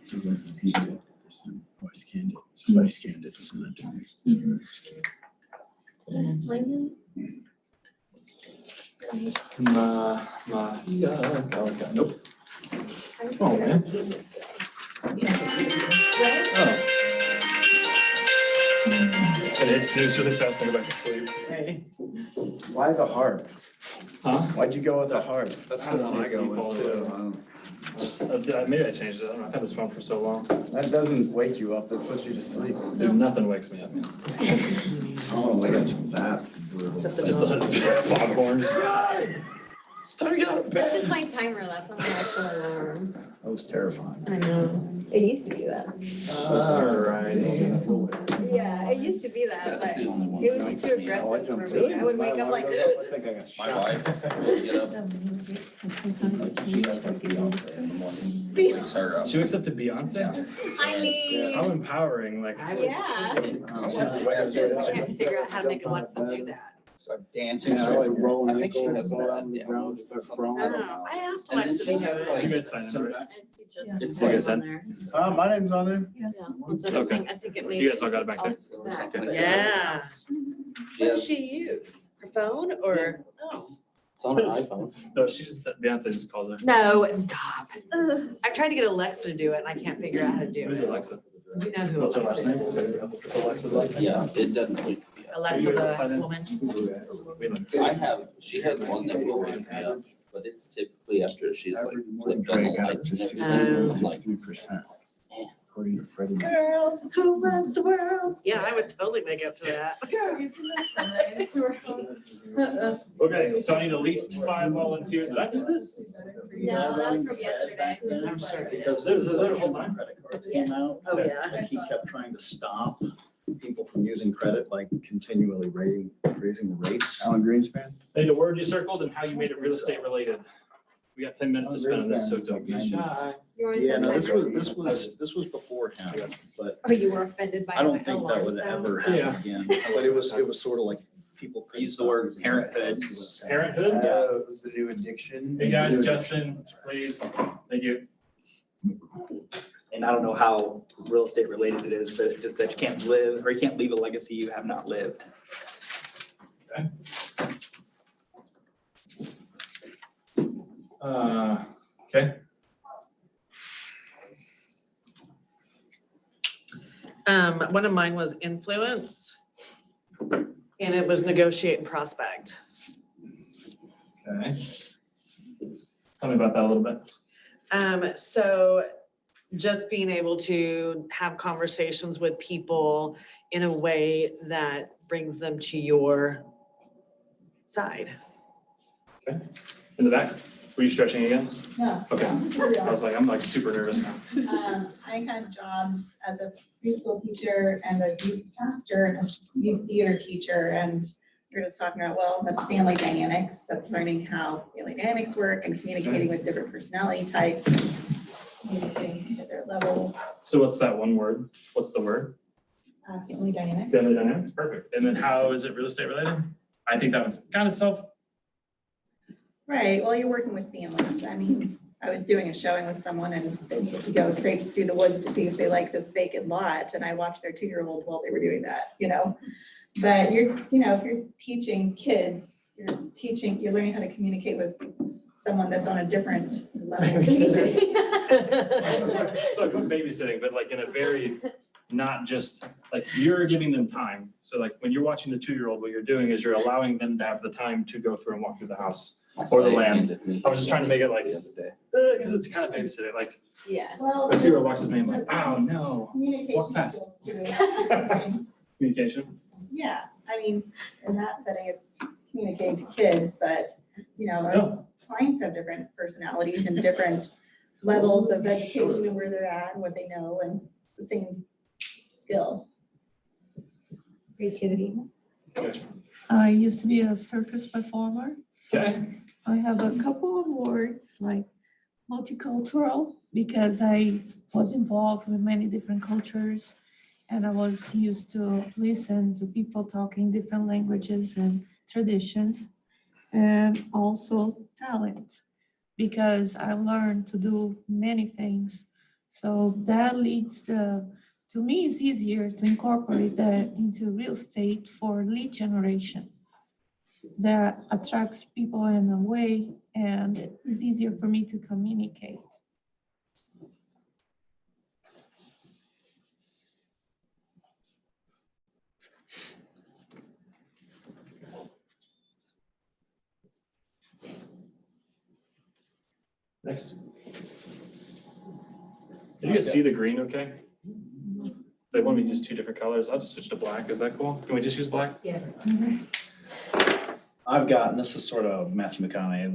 This is like a PDF. Oh, I scanned it. Somebody scanned it to send it to me. Nope. Oh, man. Oh. And it snooze really fast and go back to sleep. Hey. Why the harp? Huh? Why'd you go with the harp? That's the one I go with too. Maybe I changed it. I don't know. I've had this phone for so long. That doesn't wake you up, that puts you to sleep. There's nothing wakes me up, man. Oh, I got that. Just the foghorn. It's time to get out of That's bed. just my timer, that's not my actual alarm. That was terrifying. I know, it used to be that. Alrighty. Yeah, it used to be that, That's but the only one it that was wakes too me up. aggressive for me. I would wake up like. I think I got My shot. wife will get up, like, she has like Beyonce in the morning. Wakes her up. She wakes up to Beyonce? I mean, How empowering, like. yeah. I can't figure out how to make him want to do that. Start dancing, Yeah, start like rolling I think she ankles, has fall that, on the yeah. ground, start crawling. I don't know. I asked And then Alexa she to do has, it. like, Did you guys sign in, right? It's You like, guys said? My name's on there. Yeah. What's that Okay. thing? I think it made. You guys all got it back there? Back. Yeah. she What does has, she use? Her phone or? Oh. it's on her iPhone. No, she just, Beyonce just calls her. No, stop. I've tried to get Alexa to do it and I can't figure out how to do Who's it. Alexa? You know who What's her last Alexa name? is. What's Alexa's last name? Yeah, it doesn't wake me up. Alexa, the woman. I have, she has one that will wake me up, but it's typically after she's like flipped on the lights and everything. I'm like, 63%. According to Freddie. Girls, who runs the world? Yeah, I would totally make up to that. Okay, so I need at least 5 volunteers. Did I do this? No, that was from yesterday. I'm sure. Because Is there a whole time? credit cards came out. Oh, that yeah. He kept trying to stop people from using credit, like continually raising the rates. Alan Greenspan? I need a word you circled and how you made it real estate related. We got 10 minutes to spend on this, so don't be shy. You always Yeah, said no, that. this was before him, but Oh, you were offended by I don't like, think that alarm would sound? ever Yeah. happen again. But it was sort of like people. I use the word parenthood. Parenthood? It was the new addiction. Hey guys, Justin, please. Thank you. And I don't know how real estate related it is, but it just said you can't live, or you can't leave a legacy you have not lived. Okay. One of mine was influence. And it was negotiate and prospect. Okay. Tell me about that a little bit. So just being able to have conversations with people in a way that brings them to your side. In the back? Were you stretching again? No. Okay. I was like, I'm like super nervous now. I had jobs as a preschool teacher and a youth pastor and a youth theater teacher, and we're just talking about, well, that's family dynamics, that's learning how family dynamics work and communicating with different personality types, and communicating at their level, So what's that one word? What's the word? family dynamics. Family dynamics, perfect. And then how is it real estate related? I think that was kind of Right, well, you're working with families. I mean, I was doing a showing with someone and they needed to go traipse through the woods to see if they like this vacant lot, and I watched their 2-year-old while they were doing that, you know? But you're, you know, if you're teaching kids, you're learning how to communicate with someone that's on a different level. So good babysitting, but like in a very, not just, like you're giving them time. So like when you're watching the 2-year-old, what you're doing is you're allowing them to have the time to go through and walk through the house or the land. I was just trying to make it like, because it's kind of babysitting, like Yeah. Well, the 2-year-old walks up to me and I'm like, oh no, communication walk fast. skills too. Communication. Yeah, I mean, in that setting, it's communicating to kids, but, you know, So, clients have different personalities and different levels of education and where they're at and what they know, and the same skill. Creativity. I used to be a circus performer. So okay. I have a couple of words like multicultural because I was involved with many different cultures and I was used to listen to people talking different languages and traditions, and also talent because I learned to do many things. So that leads to me, it's easier to incorporate that into real estate for lead generation that attracts people in a way and it's easier for me to communicate. Next. Did you guys see the green okay? They want me to use 2 different colors. I'll just switch to black. Is that cool? Can we just use black? Yes. I've gotten, this is sort of Matthew McConaughey,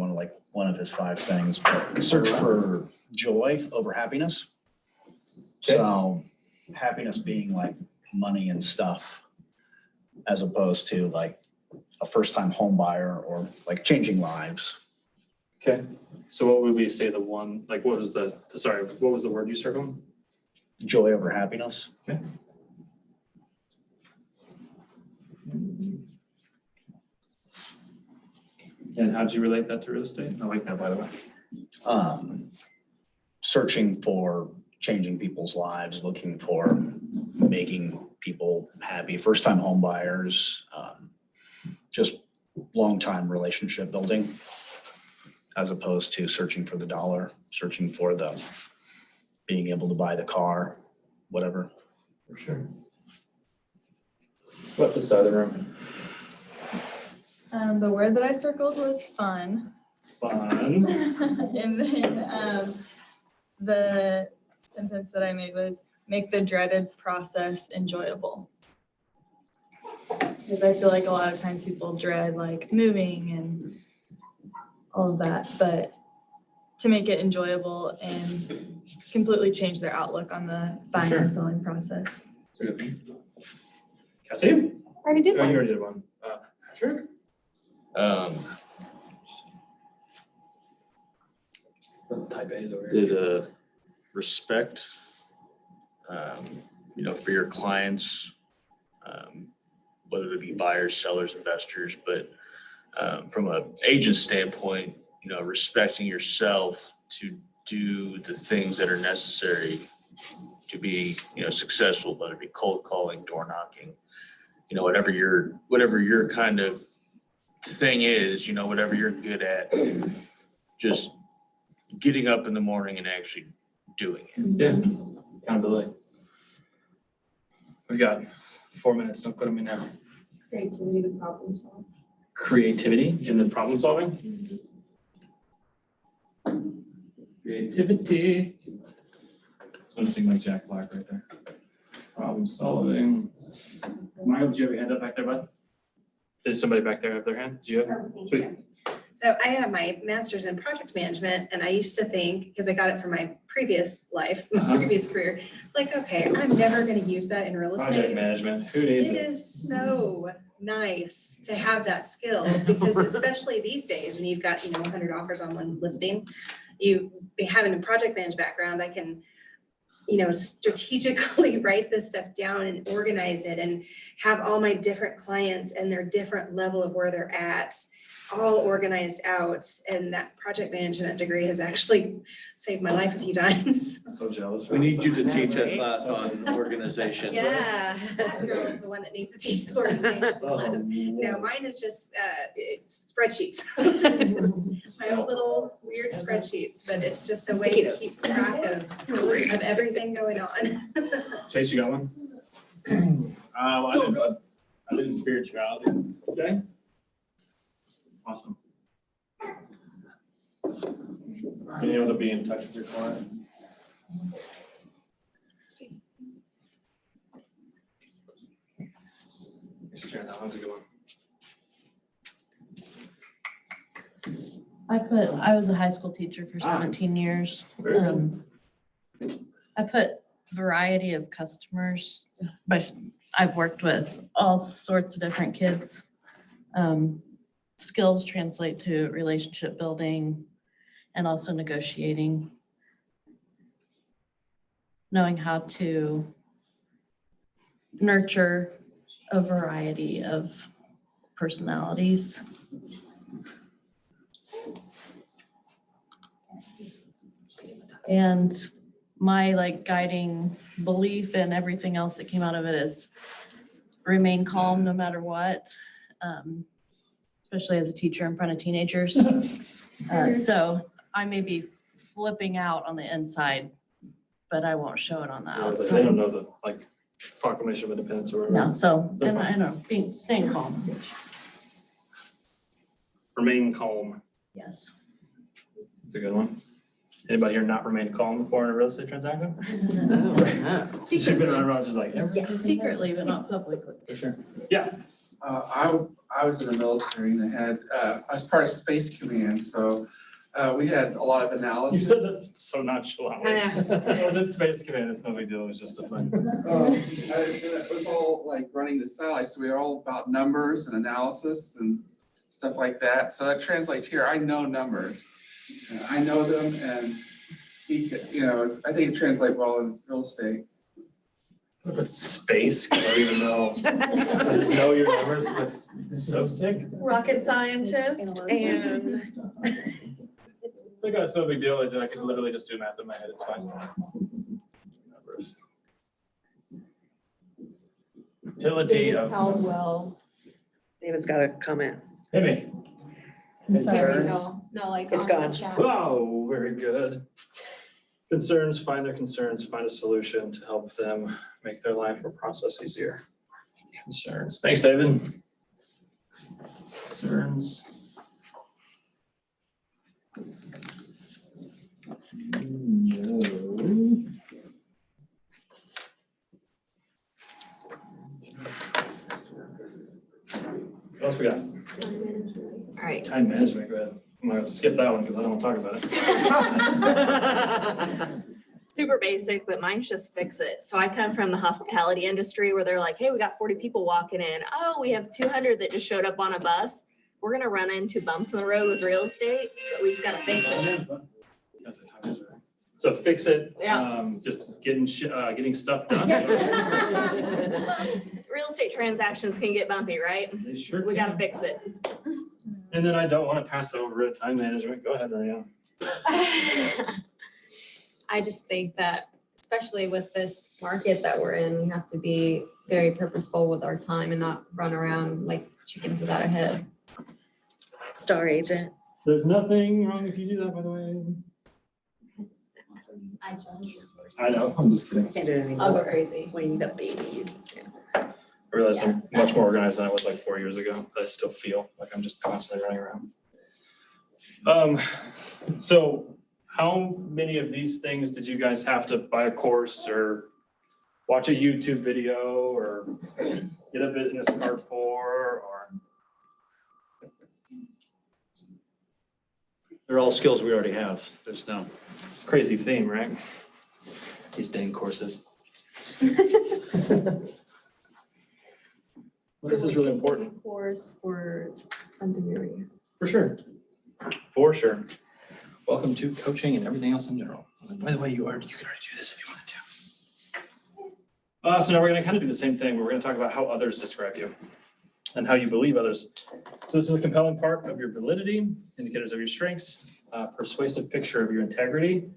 one of his 5 things, but search for joy over happiness. Okay. So happiness being like money and stuff, as opposed to like a first-time home buyer or like changing lives. Okay. So what would we say the one, like what was the word you circled? Joy over happiness. Okay. And how'd you relate that to real estate? I like that, by the way. Searching for changing people's lives, looking for making people happy, first-time home buyers, just long-time relationship building, as opposed to searching for the dollar, searching for the being able to buy the car, whatever. For sure. What this side of the room? The word that I circled was fun. Fun. And then the sentence that I made was make the dreaded process enjoyable. Because I feel like a lot of times people dread like moving and all of that, but to make it enjoyable and completely change their outlook on the buying and selling process. That's a good thing. Cassie? Already did Oh, you one. already did one. Patrick? Type A is over here. Did respect, for your clients, whether it be buyers, sellers, investors, but from an agent standpoint, respecting yourself to do the things that are necessary to be, successful, whether it be cold calling, door knocking, whatever your kind of thing is, whatever you're good at, just getting up in the morning and actually doing it. Yeah, accountability. We've got 4 minutes, don't put them in now. Creativity with problem solving. Creativity in the problem solving? Creativity. Just want to sing like Jack Black right there. Problem solving. Mario, did you have your hand up back there, bud? Did somebody back there have their hand? Did you have? Sweet. So I have my master's in project management, and I used to think, because I got it from my previous life, my previous career, it's like, okay, I'm never gonna use that in real estate. Project management, who needs It it? is so nice to have that skill, because especially these days, when you've got, 100 offers on one listing, you having a project management background, I can, strategically write this stuff down and organize it and have all my different clients and their different level of where they're at, all organized out. And that project management degree has actually saved my life a few times. So jealous. We need you to teach a Right? class on organization. Yeah. That girl is the one that needs to teach the organization class. No, mine is just spreadsheets. My own little weird spreadsheets, but it's just a way to keep track of everything going on. Chase, you got one? I did spirituality. Okay. Awesome. Being able to be in touch with your client. Thanks for sharing that. One's a good one. I was a high school teacher for 17 years. Very good. I put variety of customers. I've worked with all sorts of different kids. Skills translate to relationship building and also negotiating. Knowing how to nurture a variety of personalities. And my guiding belief and everything else that came out of it is remain calm no matter what, especially as a teacher in front of teenagers. So I may be flipping out on the inside, but I won't show it on the Yeah, outside. they don't know the Proclamation of Independence or whatever. No, so, They're and I fine. know, staying calm, Remain calm. yes. That's a good one. Anybody here not remain calm before in a real estate transaction? She's been around, she's like, Yeah, secretly, but not publicly. for sure. Yeah. I was in the military and I was part of Space Command, so we had a lot of You analysis. said that's so nonchalant. I I was in Space Command, it's no big deal, it was just a fun. It was all like running the satellites, so we were all about numbers and analysis and stuff like that. So that translates here. I know numbers. I know them, and I think it translates well in real estate. Put space, 'cause I don't even know. I just know your numbers, 'cause that's so sick. Rocket scientist and. So it's no big deal. I can literally just do math in my head. It's fine. Numbers. Utility of. How well? David's got a comment. Hit me. Concerns. No, like It's on the gone. chat. Wow, very good. Concerns, find their concerns, find a solution to help them make their life or process easier. Concerns. Thanks, David. Concerns. No. What else we got? All right. Time management, go ahead. I'm gonna skip that one because I don't want to talk about it. Super basic, but mine's just fix it. So I come from the hospitality industry where they're like, hey, we got 40 people walking in. Oh, we have 200 that just showed up on a bus. We're gonna run into bumps in the road with real estate, but we just gotta fix it. That's a time management. So fix it, Yeah. just getting stuff done. Real estate transactions can get bumpy, right? They sure We gotta can. fix it. And then I don't want to pass over it, time management. Go ahead, Maria. I just think that, especially with this market that we're in, we have to be very purposeful with our time and not run around like chickens without a head. Star agent. There's nothing wrong if you do that, by the way. I just can't. I know, I'm just kidding. Can't do it anymore. I'll go crazy. When you got a baby, you can. I realize I'm much more organized than I was like 4 years ago, but I still feel like I'm just constantly running around. So how many of these things did you guys have to buy a course or watch a YouTube video or get a business card for, or? They're all skills we already have. There's no. Crazy theme, right? These dang courses. This is really important. Course for something we already have. For sure. For sure. Welcome to coaching and everything else in general. And by the way, you can already do this if you wanted to. So now we're going to kind of do the same thing. We're going to talk about how others describe you and how you believe others. So this is a compelling part of your validity, indicators of your strengths, persuasive picture of your integrity.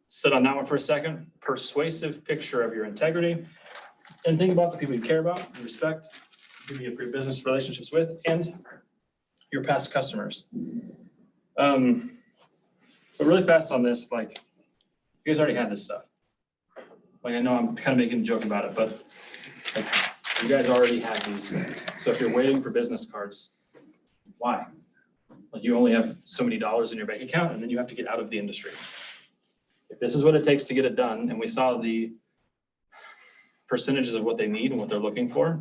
Sit on that one for a second. Persuasive picture of your integrity. And think about the people you care about and respect, who you have your business relationships with, and your past customers. But really fast on this, like, you guys already have this stuff. Like, I know I'm kind of making a joke about it, but like, you guys already have these things. So if you're waiting for business cards, why? Like, you only have so many dollars in your bank account, and then you have to get out of the industry. If this is what it takes to get it done, and we saw the percentages of what they need and what they're looking for,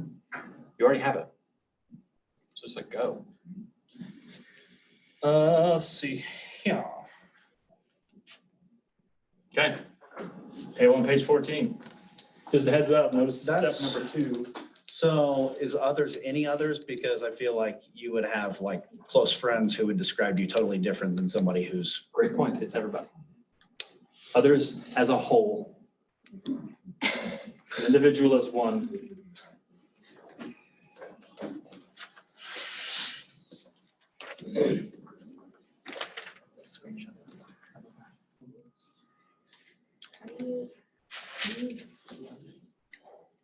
you already have it. So just like, go. Let's see here. Okay, table on page 14. Just a heads up, notice step number 2. So is others any others? Because I feel like you would have like close friends who would describe you totally different than somebody who's. Great point, it's everybody. Others as a whole. An individual as one.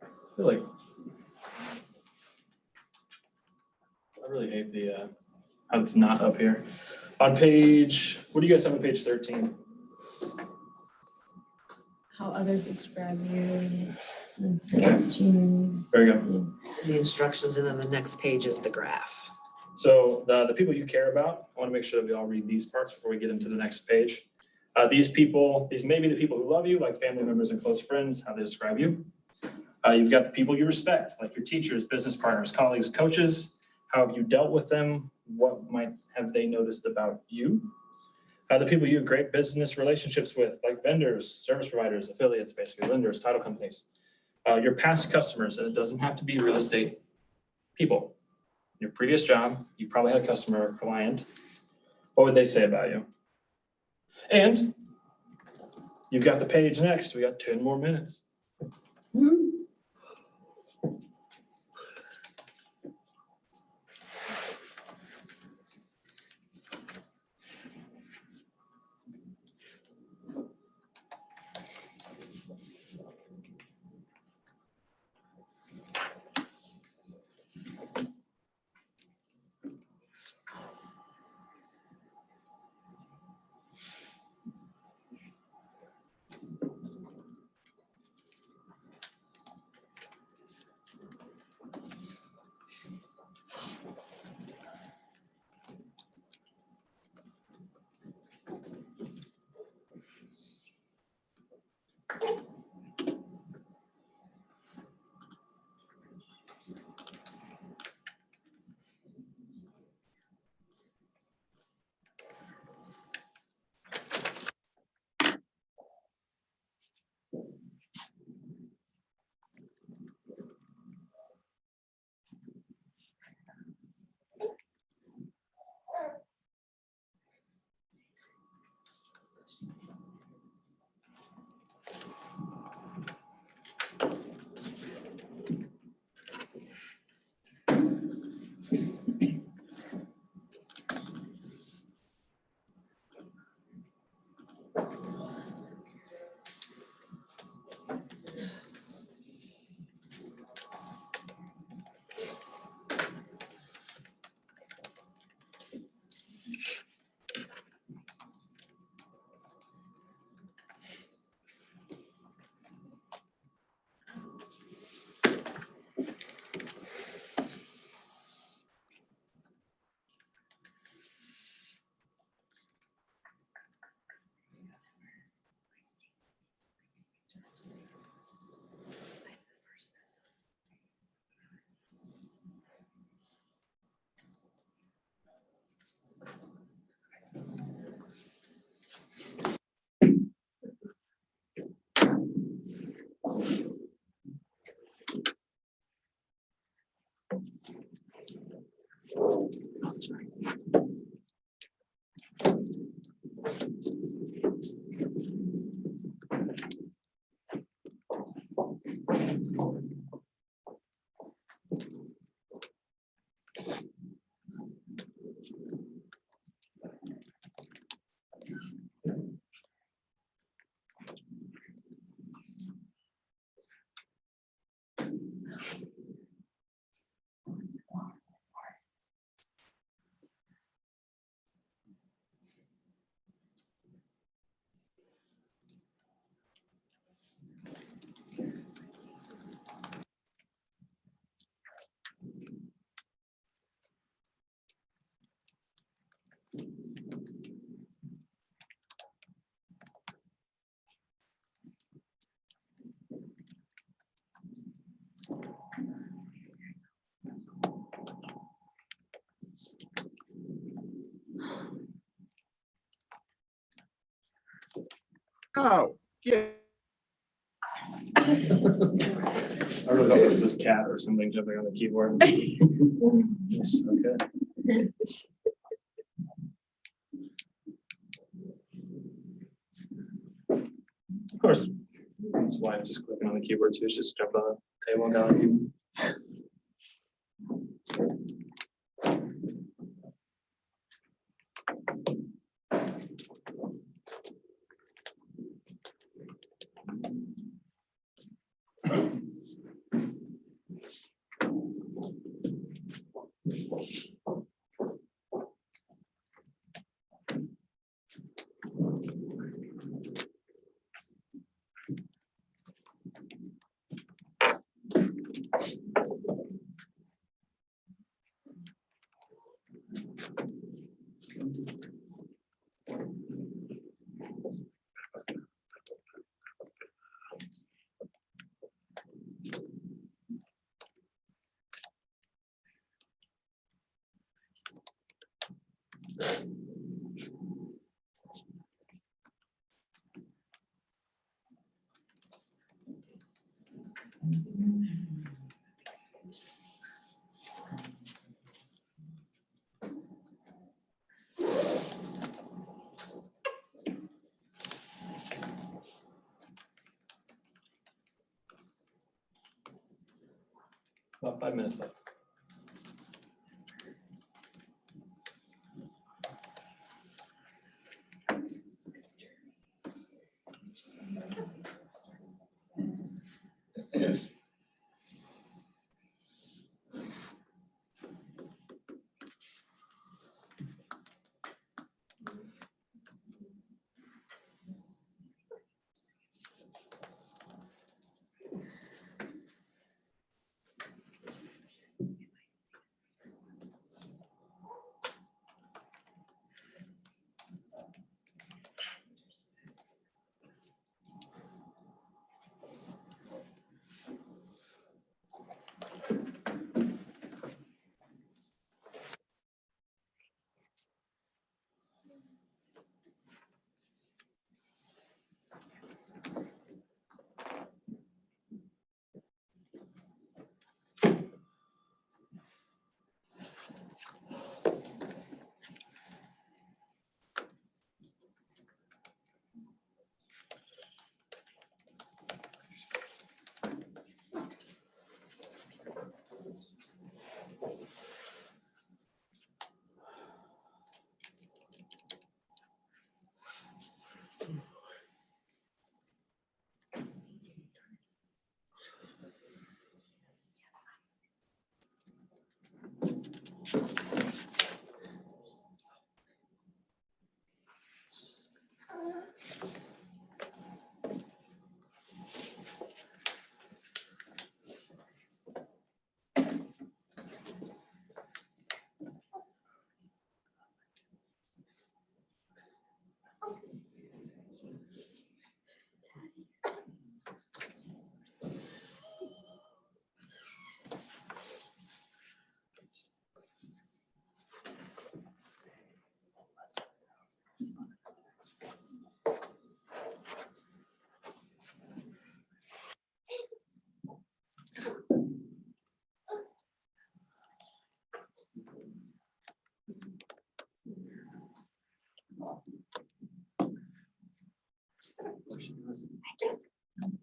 I feel like I really hate the how it's not up here. On page, what do you guys have on page 13? How others describe you and sketching. There you go. The instructions, and then the next page is the graph. So the people you care about, I want to make sure that we all read these parts before we get into the next page. These people, these may be the people who love you, like family members and close friends, how they describe you. You've got the people you respect, like your teachers, business partners, colleagues, coaches. How have you dealt with them? What might have they noticed about you? The people you have great business relationships with, like vendors, service providers, affiliates, basically lenders, title companies. Your past customers, and it doesn't have to be real estate people. Your previous job, you probably had a customer or client. What would they say about you? And you've got the page next. We got 10 more minutes. Oh, yeah. I really hope it's this cat or something jumping on the keyboard. Yes, okay. Of course, that's why I'm just clicking on the keyboard too. It's just jump on the table and go. About 5 minutes left.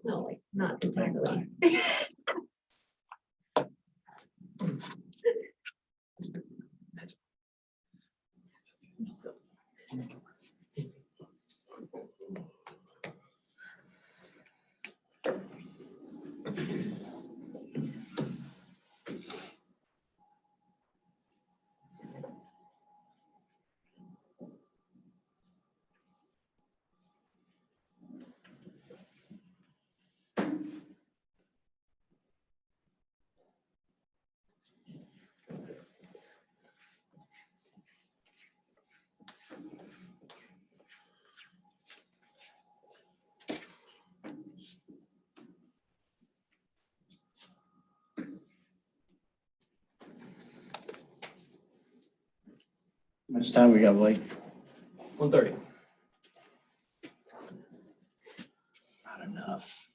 No, like not entirely. How much time we got, Blake? 1:30. Not enough.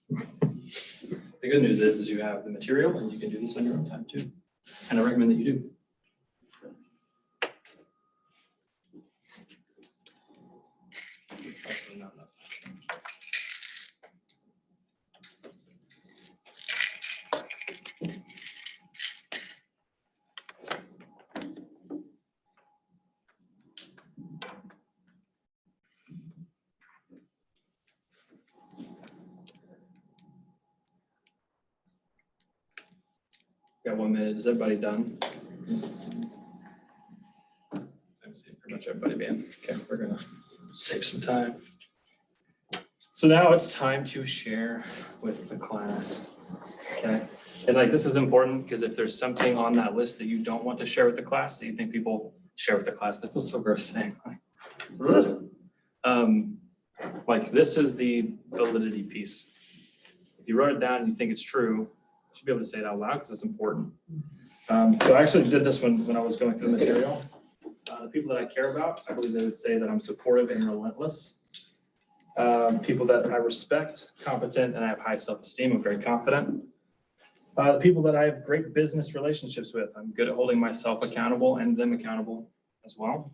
The good news is you have the material and you can do this on your own time too. And I recommend that you do. Actually, not enough. Got 1 minute. Is everybody done? I see pretty much everybody being. Okay, we're gonna save some time. So now it's time to share with the class. Okay, and like this is important because if there's something on that list that you don't want to share with the class that you think people share with the class, that feels so gross saying. Like this is the validity piece. If you wrote it down and you think it's true, you should be able to say it out loud because it's important. So I actually did this when I was going through the material. The people that I care about, I believe they would say that I'm supportive and relentless. People that I respect, competent, and I have high self-esteem, I'm very confident. The people that I have great business relationships with, I'm good at holding myself accountable and them accountable as well.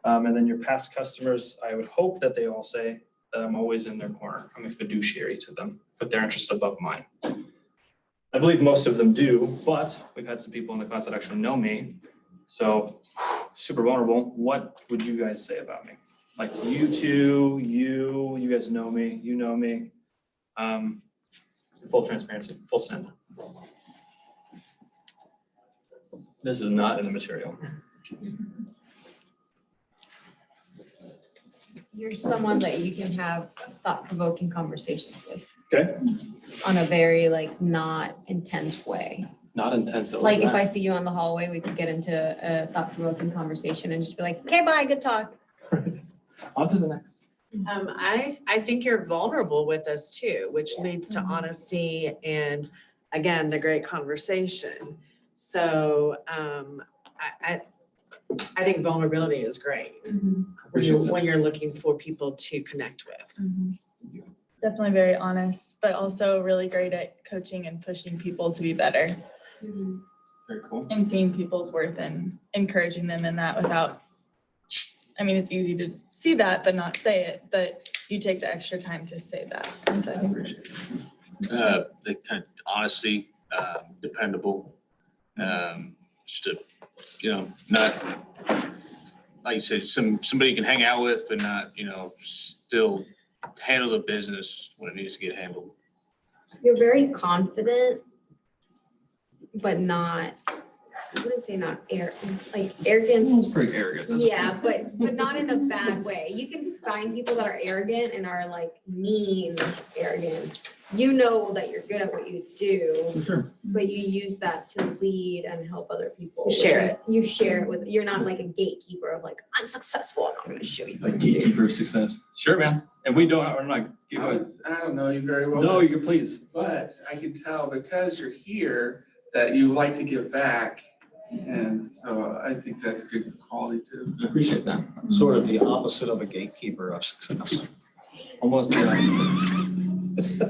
And then your past customers, I would hope that they all say that I'm always in their corner. I'm a fiduciary to them, put their interest above mine. I believe most of them do, but we've had some people in the class that actually know me. So super vulnerable. What would you guys say about me? Like you two, you guys know me, you know me. Full transparency, full send. This is not in the material. You're someone that you can have thought-provoking conversations with Okay. on a very like not intense way. Not intense. Like if I see you on the hallway, we could get into a thought-provoking conversation and just be like, okay, bye, good talk. On to the next. I think you're vulnerable with us too, which leads to honesty and again, the great conversation. So I think vulnerability is great when you're looking for people to connect with. Definitely very honest, but also really great at coaching and pushing people to be better. Very cool. And seeing people's worth and encouraging them in that without, I mean, it's easy to see that, but not say it, but you take the extra time to say that. And so I think The kind of honesty, dependable, just a, not, like you said, somebody you can hang out with, but not, still handle the business when it needs to get handled. You're very confident, but not I wouldn't say not like arrogance. It's pretty arrogant. That's Yeah, but not in a bad way. You can find people that are arrogant and are like mean arrogance. You know that you're good at what you do, For sure. but you use that to lead and help other people. You share it. You share it with, you're not like a gatekeeper of like, I'm successful and I'm gonna show you. A gatekeeper of success. Sure, man. And we don't, we're not, you go ahead. I don't know you very well. No, you can please. But I can tell because you're here that you like to give back. And so I think that's a good quality too. I appreciate that. Sort of the opposite of a gatekeeper of success. Almost the opposite.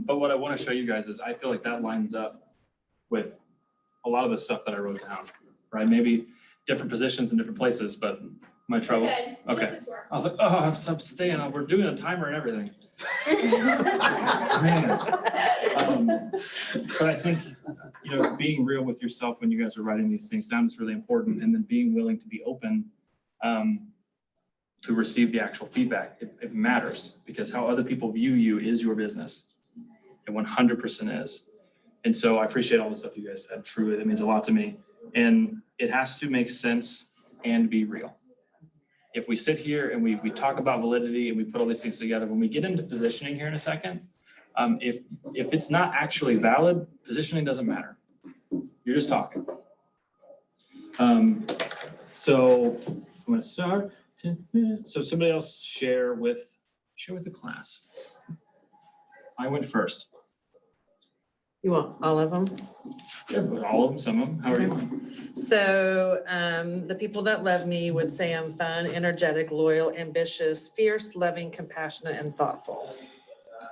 But what I want to show you guys is I feel like that lines up with a lot of the stuff that I wrote down, right? Maybe different positions in different places, but my trouble. Okay. I was like, oh, I'm staying on. We're doing a timer and everything. Man. But I think, you know, being real with yourself when you guys are writing these things down is really important. And then being willing to be open to receive the actual feedback. It matters because how other people view you is your business. It 100% is. And so I appreciate all the stuff you guys said. Truly, that means a lot to me. And it has to make sense and be real. If we sit here and we talk about validity and we put all these things together, when we get into positioning here in a second, if it's not actually valid, positioning doesn't matter. You're just talking. So I'm gonna start. So somebody else share with the class. I went first. You want all of them? Yeah, but all of them, some of them, however you want. So the people that love me would say I'm fun, energetic, loyal, ambitious, fierce, loving, compassionate, and thoughtful.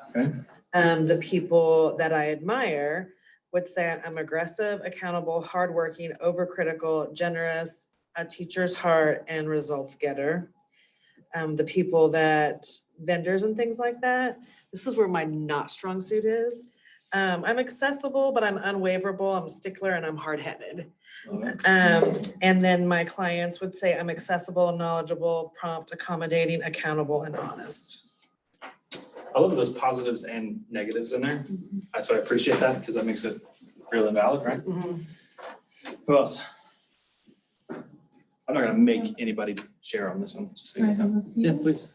Okay. The people that I admire would say I'm aggressive, accountable, hardworking, overcritical, generous, a teacher's heart, and results getter. The people that vendors and things like that, this is where my not strong suit is. I'm accessible, but I'm unwaverable, I'm a stickler, and I'm hard-headed. And then my clients would say I'm accessible, knowledgeable, prompt, accommodating, accountable, and honest. I love those positives and negatives in there. So I appreciate that because that makes it real and valid, right? Who else? I'm not gonna make anybody share on this one. Just so you I guys have know. a few. Yeah, please.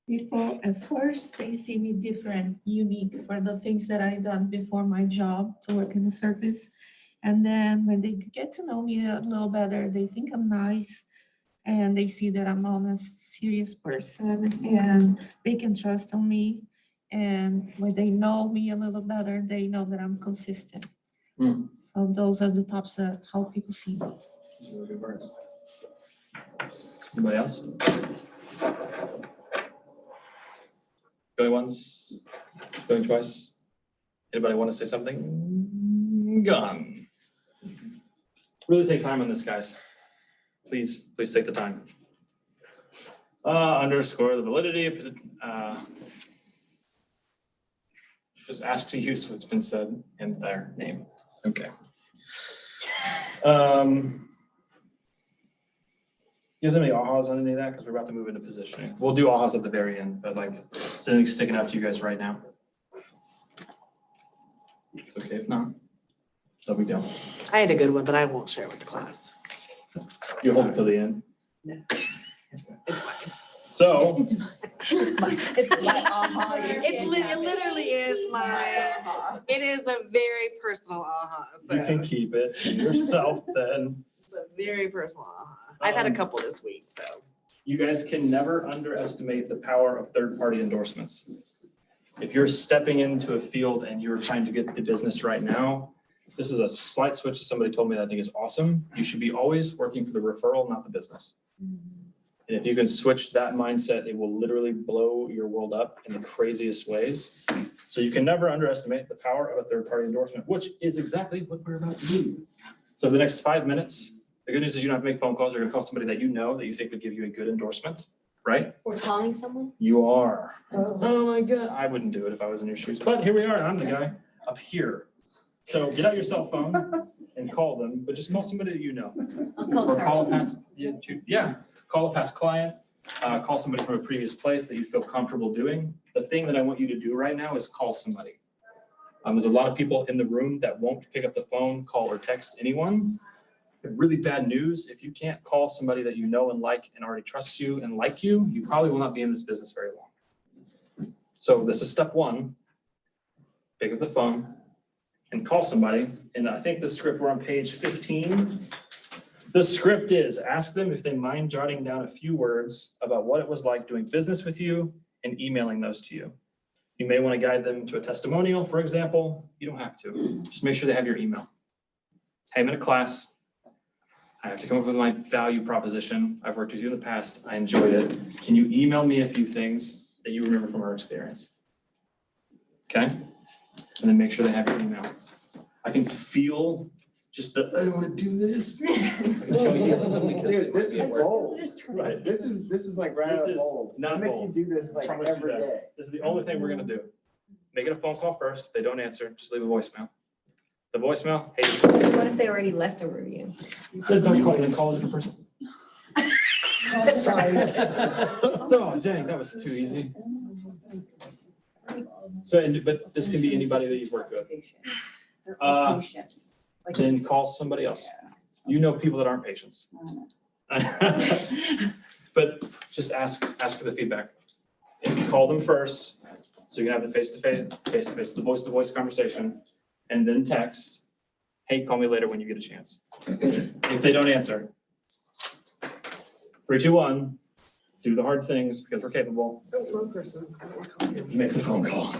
People, at first, they see me different, unique for the things that I done before my job to work in the service. And then when they get to know me a little better, they think I'm nice and they see that I'm an honest, serious person and they can trust on me. And when they know me a little better, they know that I'm consistent. So those are the tops of how people see me. Those are really good words. Anybody else? Going once, going twice. Anybody want to say something? Gone. Really take time on this, guys. Please take the time. Underscore the validity of, just ask to use what's been said in their name. Okay. You guys have any ahas on any of that? Because we're about to move into positioning. We'll do ahas at the very end, but like, is anything sticking out to you guys right now? It's okay if not. No big deal. I had a good one, but I won't share with the class. You hold it till the end. No. It's fine. So. It's my aha. It literally is my, it is a very personal aha. So You can keep it to yourself then. it's a very personal aha. I've had a couple this week, so. You guys can never underestimate the power of third-party endorsements. If you're stepping into a field and you're trying to get the business right now, this is a slight switch to somebody told me that I think is awesome. You should be always working for the referral, not the business. And if you can switch that mindset, it will literally blow your world up in the craziest ways. So you can never underestimate the power of a third-party endorsement, which is exactly what we're about to do. So for the next 5 minutes, the good news is you don't have to make phone calls. You're gonna call somebody that you know that you think would give you a good endorsement, right? We're calling someone? You are. Oh my God. I wouldn't do it if I was in your shoes, but here we are. I'm the guy up here. So get out your cell phone and call them, but just call somebody that you know. Or call a past, call a past client, call somebody from a previous place that you feel comfortable doing. The thing that I want you to do right now is call somebody. There's a lot of people in the room that won't pick up the phone, call or text anyone. have really bad news. If you can't call somebody that you know and like and already trusts you and like you, you probably will not be in this business very long. So this is step one. Pick up the phone and call somebody. And I think the script, we're on page 15. The script is ask them if they mind jotting down a few words about what it was like doing business with you and emailing those to you. You may want to guide them to a testimonial, for example. You don't have to. Just make sure they have your email. Hey, I'm in a class. I have to come up with my value proposition. I've worked with you in the past. I enjoyed it. Can you email me a few things that you remember from our experience? Okay? And then make sure they have your email. I can feel just the, I don't want to do this. Dude, this is bold. Right. This is like right out This of is bold. not I make bold. you do this like Promise you every that. day. This is the only thing we're gonna do. Make it a phone call first. If they don't answer, just leave a voicemail. The voicemail, hey. What if they already left a review? Then don't call, then call a different person. Oh, dang, that was too easy. So, but this can be anybody that you've worked with. Then call somebody else. You know people that aren't patients. But just ask for the feedback. And call them first, so you can have the face-to-face, the voice-to-voice conversation, and then text, hey, call me later when you get a chance. If they don't answer, 3, 2, 1, do the hard things because we're capable. One person. Make the phone call.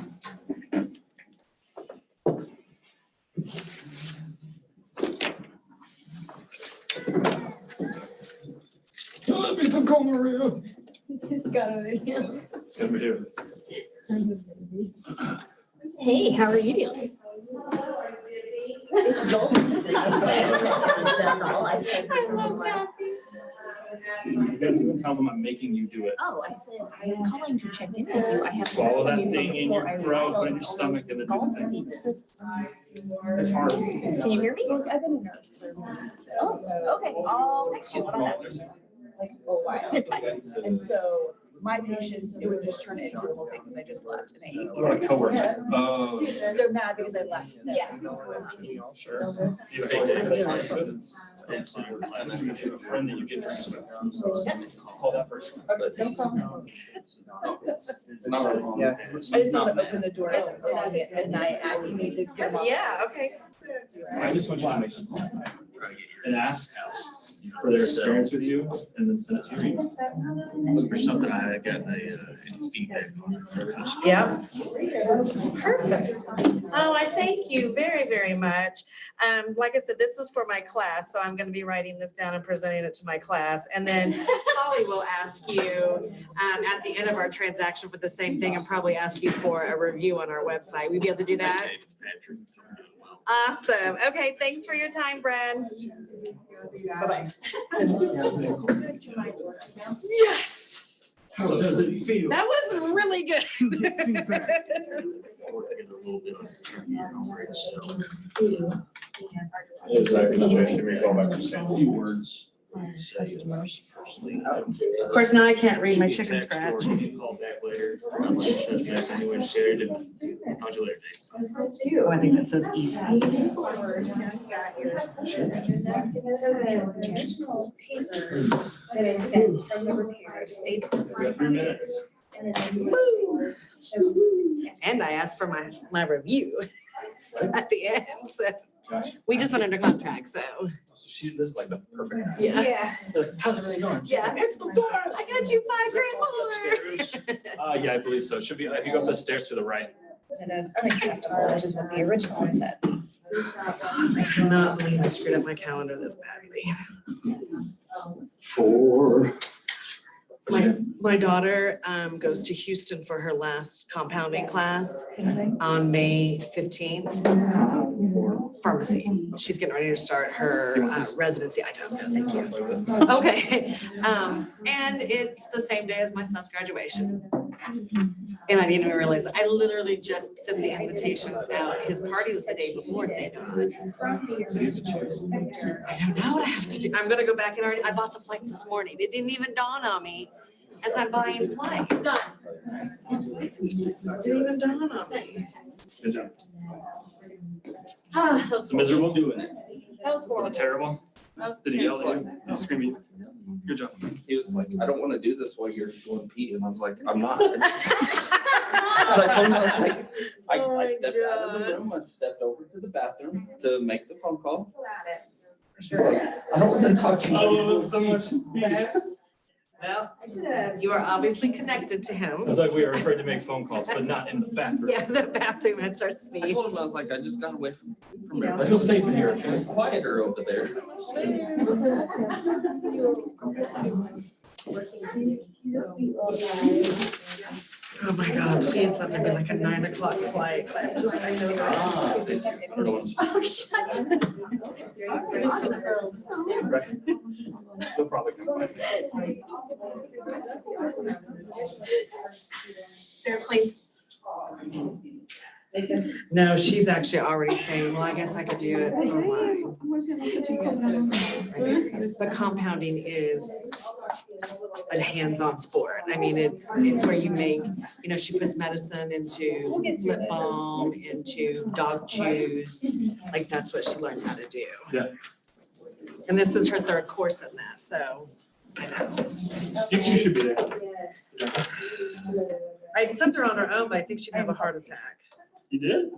Let me call Maria. She's got a video. It's gonna be here. Hey, how are you doing? That's all I said. I love Cassie. You guys even tell them I'm making you do it. Oh, I said, I was calling to check in with you. I have. Swallow that thing in your throat, put it in your stomach, and then do the thing. It's hard. Can you hear me? I've been a nurse for Oh, okay. I'll text you. How about like a while. And so my patients, it would just turn it into a whole thing because I just left and they hate me. What about a coworker? Oh. They're mad because I left. Yeah. Sure. You hate David. You should have a friend that you get drinks with. Call that person. Yeah. I just want to open the door and then call me at night asking me to get them off. Yeah, okay. I just want you to make and ask for their experience with you and then send it to your email. Or something I got any feedback on. Yeah. Perfect. Oh, I thank you very, very much. Like I said, this is for my class, so I'm going to be writing this down and presenting it to my class. And then Holly will ask you at the end of our transaction for the same thing and probably ask you for a review on our website. We'd be able to do that? Awesome. Okay, thanks for your time, Brad. Bye-bye. Yes. How does it feel? That was really good. Is that administration, we go back to saying a few words. Customers. Of course, now I can't read my chicken scratch. Call back later. Anyone shared it. How'd you later, Dave? Oh, I think this is easy. So the original paper that I sent from the repair states. We got 3 minutes. Woo! And I asked for my review at the end, so we just went under contract, so. So this is like the perfect. Yeah. How's everything going? Yeah. It's the best. I got you $5,000 more. Yeah, I believe so. Should be, if you go up the stairs to the right. Instead of unacceptable, which is what the original one said. I cannot believe I screwed up my calendar this badly. 4. My daughter goes to Houston for her last compounding class on May 15th. Pharmacy. She's getting ready to start her residency. I don't know, thank you. Okay. And it's the same day as my son's graduation. And I didn't even realize, I literally just sent the invitations out. His party was the day before, thank God. So you have to choose. I don't know what I have to do. I'm gonna go back and I bought the flights this morning. It didn't even dawn on me as I'm buying flights. It didn't even dawn on me. Good job. Ah, It's miserable doing it. That was Was horrible. it terrible? Did he yell at you? Did he scream at you? Good job. He was like, I don't want to do this while you're going pee. And I was like, I'm not. I just- So I told him, I was like, I stepped out of the room, I stepped over to the bathroom to make the phone call. She's like, I don't want to talk to you. Oh, that's so much. Well, you are obviously connected to him. It's like we are afraid to make phone calls, but not in the bathroom. Yeah, the bathroom, that's our I space. told him, I was like, I just got away from I everybody. feel safe in here. It was quieter over there. Oh my God, please let there be like a 9 o'clock flight. They'll probably come find me. Sarah, please. No, she's actually already saying, well, I guess I could do it online. The compounding is a hands-on sport. I mean, it's where you make, you know, she puts medicine into lip balm, into dog chews. Like, that's what she learns how to do. Yeah. And this is her 3rd course in that, so. I know. You should be there. I sent her on her own, but I think she'd have a heart attack. You did?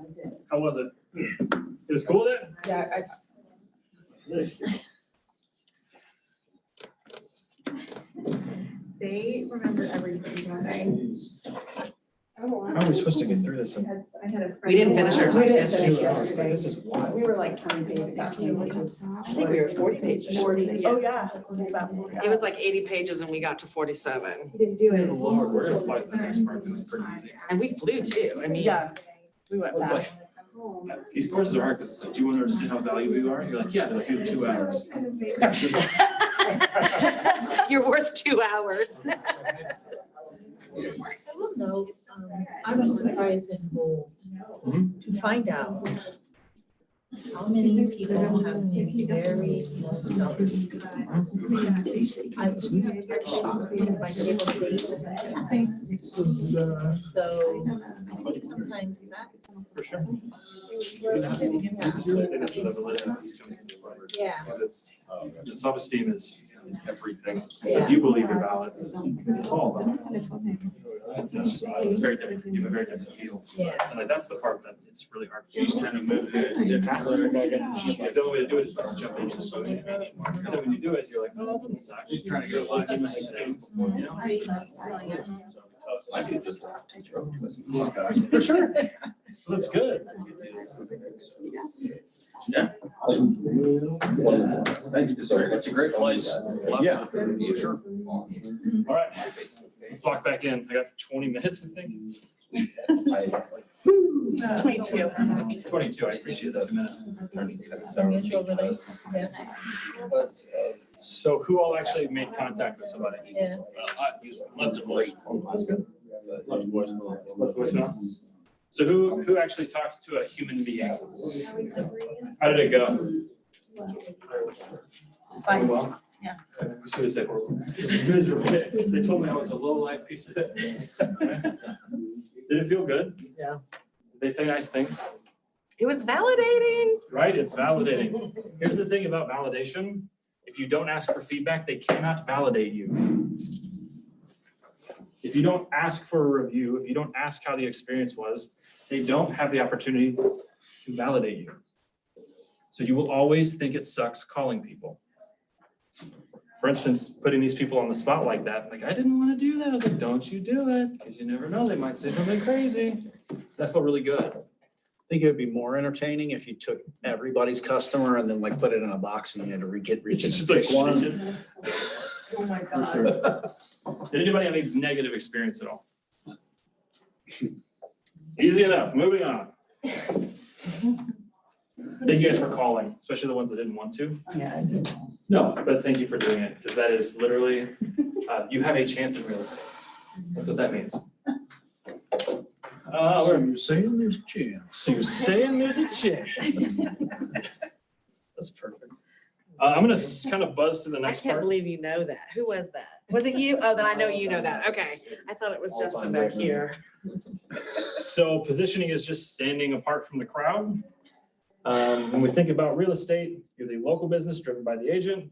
How was it? It was cool there? Yeah, They remember everything, don't they? How are we supposed to get through this? We didn't finish our class This yesterday. is wild. We were like 20 pages, got 20 pages. I think we were 40 pages. 40, oh yeah. It was about 40. It was like 80 pages and we got to 47. We didn't do Good it. Lord, we're gonna fly to the next part because it's pretty easy. And we flew too. I mean. Yeah, we went It's back. like, these courses are hard because it's like, do you want to understand how valuable you are? You're like, yeah, they're like, you have 2 hours. You're worth 2 hours. I will note, I was surprised and moved to find out how many people have very low self-esteem. I was shocked by table date. So I think sometimes that's. For sure. I think that's what the validity comes into play. Yeah. Because it's, self-esteem is everything. So if you believe you're valid, it's all valid. It's just, it's very different. You have a very different feel. Yeah. And like, that's the part that it's really hard. She's kind of moving it. Because the only way to do it is to jump into something. And then when you do it, you're like, oh, that doesn't suck. You're trying to go like things, you know? I could just laugh teacher. For sure. So that's good. Yeah. Thank you, sir. It's a great place. Yeah. You sure? All right, let's lock back in. I got 20 minutes, I think. 22. 22, I appreciate the 2 minutes. Mutual release, yeah. So who all actually made contact with somebody? Yeah. Left a voice. Left voicemail. So who actually talked to a human being? How did it go? Fine. Well? Yeah. So they said, it was miserable. They told me I was a low life piece of it. Did it feel good? Yeah. Did they say nice things? It was validating. Right, it's validating. Here's the thing about validation. If you don't ask for feedback, they cannot validate you. If you don't ask for a review, if you don't ask how the experience was, they don't have the opportunity to validate you. So you will always think it sucks calling people. For instance, putting these people on the spot like that, like, I didn't want to do that. I was like, don't you do it, because you never know, they might say something crazy. That felt really good. I think it would be more entertaining if you took everybody's customer and then like put it in a box and you had to reach It's and just like pick one. shaking. Oh my God. Did anybody have any negative experience at all? Easy enough, moving on. Thank you guys for calling, especially the ones that didn't want to. Yeah, I did. No, but thank you for doing it, because that is literally, you have a chance in real estate. That's what that means. So you're saying there's a chance. So you're saying there's a chance. That's perfect. I'm gonna kind of buzz through the I next can't part. believe you know that. Who was that? Was it you? Oh, then I know you know that. Okay. I thought it was Justin back here. So positioning is just standing apart from the crowd. When we think about real estate, you're the local business driven by the agent.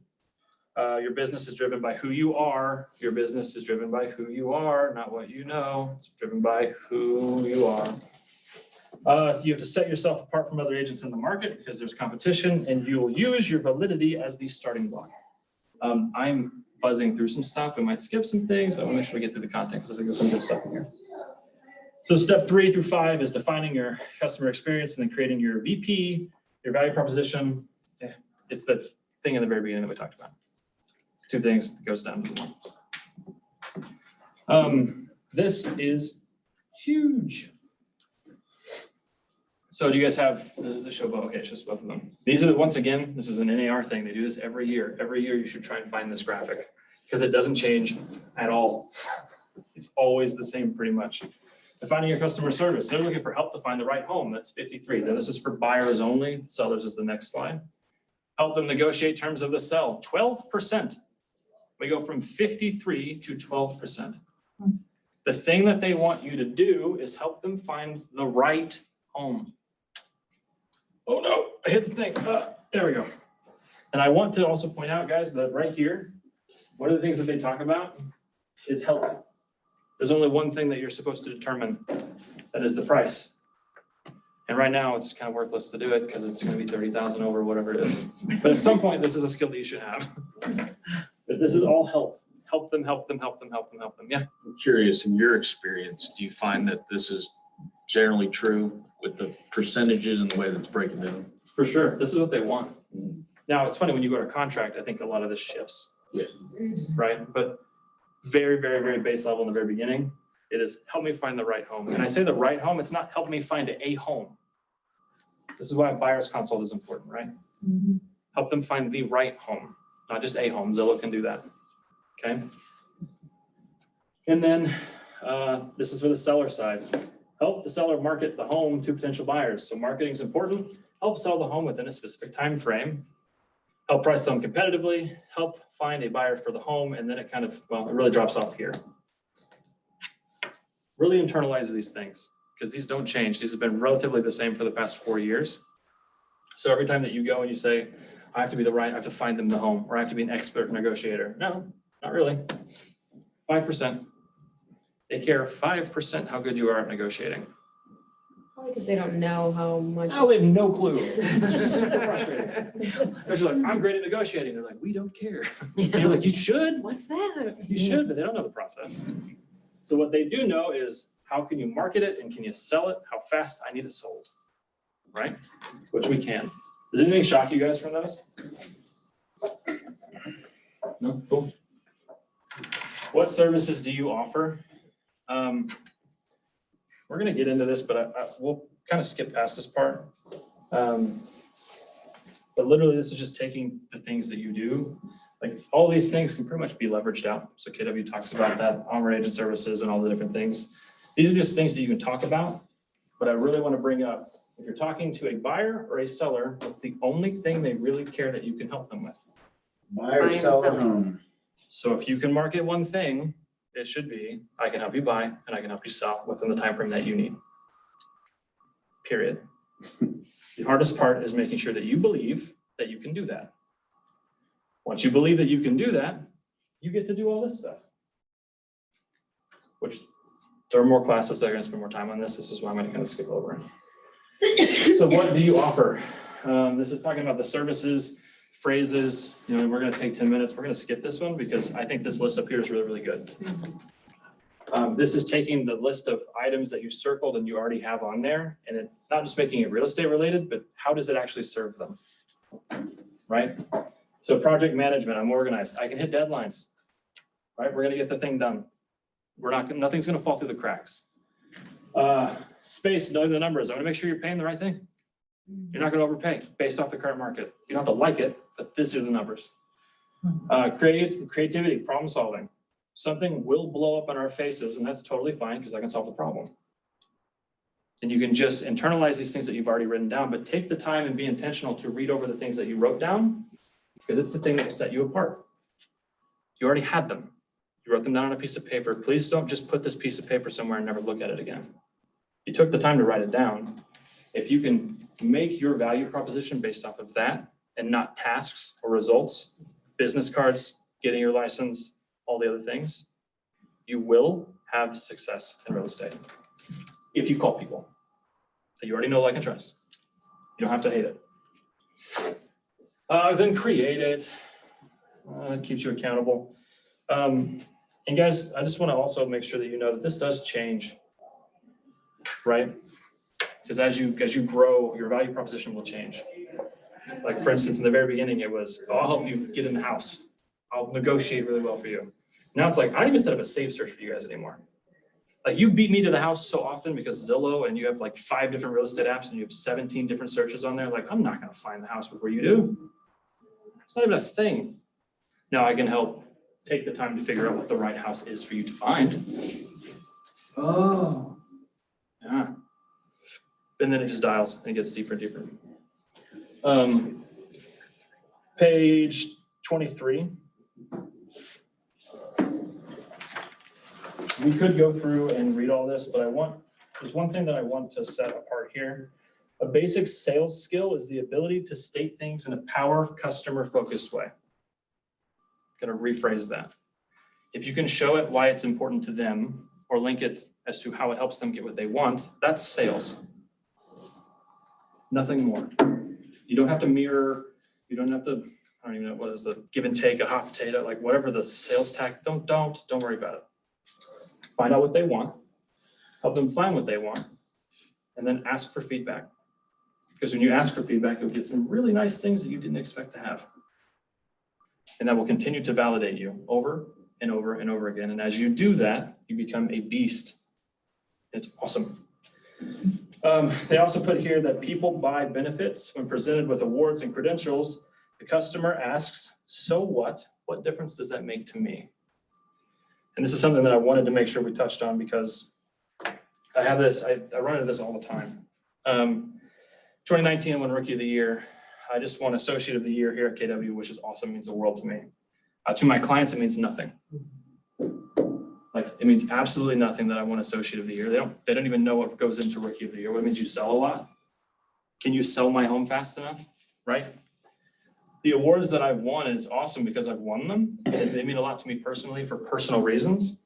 Your business is driven by who you are. Your business is driven by who you are, not what you know. It's driven by who you are. So you have to set yourself apart from other agents in the market because there's competition, and you will use your validity as the starting block. I'm buzzing through some stuff. We might skip some things, but we'll make sure we get through the content because I think there's some good stuff in here. So step 3 through 5 is defining your customer experience and then creating your VP, your value proposition. Yeah, it's the thing in the very beginning that we talked about. 2 things that goes down to 1. This is huge. So do you guys have, this is a show both, okay, it's just both of them. These are, once again, this is an NAR thing. They do this every year. Every year you should try and find this graphic because it doesn't change at all. It's always the same pretty much. Defining your customer service. They're looking for help to find the right home. That's 53. Now this is for buyers only. Sellers is the next slide. Help them negotiate terms of the sell. 12%. We go from 53 to 12%. The thing that they want you to do is help them find the right home. Oh no, I hit the thing. There we go. And I want to also point out, guys, that right here, one of the things that they talk about is help. There's only one thing that you're supposed to determine, that is the price. And right now it's kind of worthless to do it because it's going to be 30,000 over whatever it is. But at some point, this is a skill that you should have. But this is all help. Help them, help them, help them, help them, help them. Yeah. I'm curious, in your experience, do you find that this is generally true with the percentages and the way that's breaking down? For sure. This is what they want. Now, it's funny when you go to contract, I think a lot of this shifts. Yeah. Right? But very, very, very base level in the very beginning, it is help me find the right home. And I say the right home, it's not help me find a home. This is why a buyer's consult is important, right? Help them find the right home, not just a home. Zillow can do that. Okay. And then this is for the seller side. Help the seller market the home to potential buyers. So marketing is important. Help sell the home within a specific time frame. Help price them competitively. Help find a buyer for the home. And then it kind of, well, it really drops off here. Really internalize these things because these don't change. These have been relatively the same for the past 4 years. So every time that you go and you say, I have to be the right, I have to find them the home, or I have to be an expert negotiator. No, not really. 5%. They care 5% how good you are at negotiating. Probably because they don't know how much. Oh, they have no clue. It's super frustrating. Because you're like, I'm great at negotiating. They're like, we don't care. And you're like, you should. What's that? You should, but they don't know the process. So what they do know is how can you market it and can you sell it? How fast I need it sold, right? Which we can. Does anything shock you guys from those? No? Cool. What services do you offer? We're gonna get into this, but we'll kind of skip past this part. But literally this is just taking the things that you do. Like all these things can pretty much be leveraged out. So KW talks about that, onward agent services and all the different things. These are just things that you can talk about, but I really want to bring up, if you're talking to a buyer or a seller, what's the only thing they really care that you can help them with? Buy or sell the home. So if you can market one thing, it should be, I can help you buy and I can help you sell within the time frame that you need. Period. The hardest part is making sure that you believe that you can do that. Once you believe that you can do that, you get to do all this stuff. Which there are more classes that are going to spend more time on this. This is why I'm going to kind of skip over it. So what do you offer? This is talking about the services, phrases. You know, we're going to take 10 minutes. We're going to skip this one because I think this list up here is really, really good. This is taking the list of items that you circled and you already have on there, and it, not just making it real estate related, but how does it actually serve them, right? So project management, I'm organized. I can hit deadlines, right? We're going to get the thing done. Nothing's going to fall through the cracks. Space, knowing the numbers. I want to make sure you're paying the right thing. You're not going to overpay based off the current market. You don't have to like it, but these are the numbers. Creativity, problem solving. Something will blow up on our faces, and that's totally fine because I can solve the problem. And you can just internalize these things that you've already written down, but take the time and be intentional to read over the things that you wrote down because it's the thing that will set you apart. You already had them. You wrote them down on a piece of paper. Please don't just put this piece of paper somewhere and never look at it again. You took the time to write it down. If you can make your value proposition based off of that and not tasks or results, business cards, getting your license, all the other things, you will have success in real estate. If you call people that you already know, like, and trust. You don't have to hate it. Then create it. It keeps you accountable. And guys, I just want to also make sure that you know that this does change, right? Because as you grow, your value proposition will change. Like, for instance, in the very beginning, it was, oh, I'll help you get in the house. I'll negotiate really well for you. Now it's like, I don't even set up a safe search for you guys anymore. Like, you beat me to the house so often because Zillow, and you have like 5 different real estate apps and you have 17 different searches on there. Like, I'm not going to find the house before you do. It's not even a thing. Now I can help take the time to figure out what the right house is for you to find. Oh, yeah. And then it just dials and it gets deeper and deeper. Page 23. We could go through and read all this, but there's one thing that I want to set apart here. A basic sales skill is the ability to state things in a power customer-focused way. I'm gonna rephrase that. If you can show it why it's important to them or link it as to how it helps them get what they want, that's sales. Nothing more. You don't have to mirror, you don't have to, I don't even know, what is the give and take, a hot potato, like whatever the sales tactic, don't worry about it. Find out what they want, help them find what they want, and then ask for feedback. Because when you ask for feedback, you'll get some really nice things that you didn't expect to have. And that will continue to validate you over and over and over again. And as you do that, you become a beast. It's awesome. They also put here that people buy benefits when presented with awards and credentials. The customer asks, so what? What difference does that make to me? And this is something that I wanted to make sure we touched on because I have this, I run into this all the time. 2019, I won Rookie of the Year. I just won Associate of the Year here at KW, which is awesome, it means the world to me. To my clients, it means nothing. Like, it means absolutely nothing that I won Associate of the Year. They don't even know what goes into Rookie of the Year. What it means you sell a lot. Can you sell my home fast enough, right? The awards that I've won, and it's awesome because I've won them, and they mean a lot to me personally for personal reasons.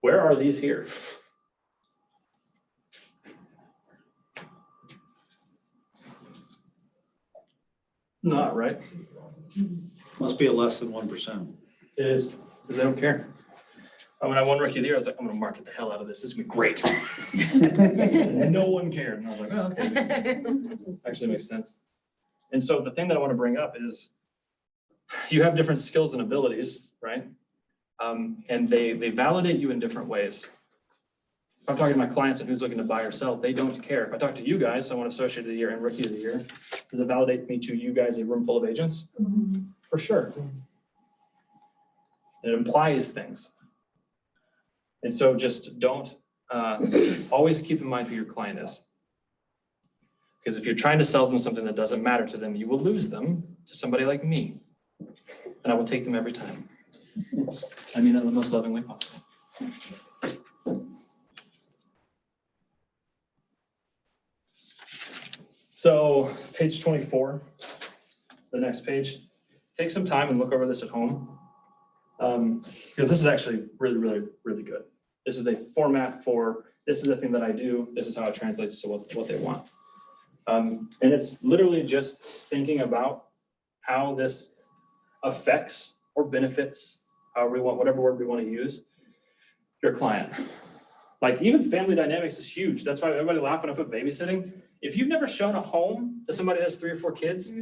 Where are these here? Not right. Must be a less than 1%. It is, because they don't care. When I won Rookie of the Year, I was like, I'm gonna market the hell out of this. This is gonna be great. And no one cared. And I was like, oh, okay. Actually makes sense. And so the thing that I want to bring up is you have different skills and abilities, right? And they validate you in different ways. If I'm talking to my clients and who's looking to buy or sell, they don't care. If I talk to you guys, I want Associate of the Year and Rookie of the Year. Does it validate me to you guys, a room full of agents? Mm-hmm. For sure. It implies things. And so just don't, always keep in mind who your client is. Because if you're trying to sell them something that doesn't matter to them, you will lose them to somebody like me. And I will take them every time. I mean that in the most loving way possible. So page 24, the next page, take some time and look over this at home. Because this is actually really, really, really good. This is a format for, this is the thing that I do. This is how it translates to what they want. And it's literally just thinking about how this affects or benefits, however we want, whatever word we want to use, your client. Like, even family dynamics is huge. That's why everybody laughing at babysitting. If you've never shown a home to somebody that has 3 or 4 kids,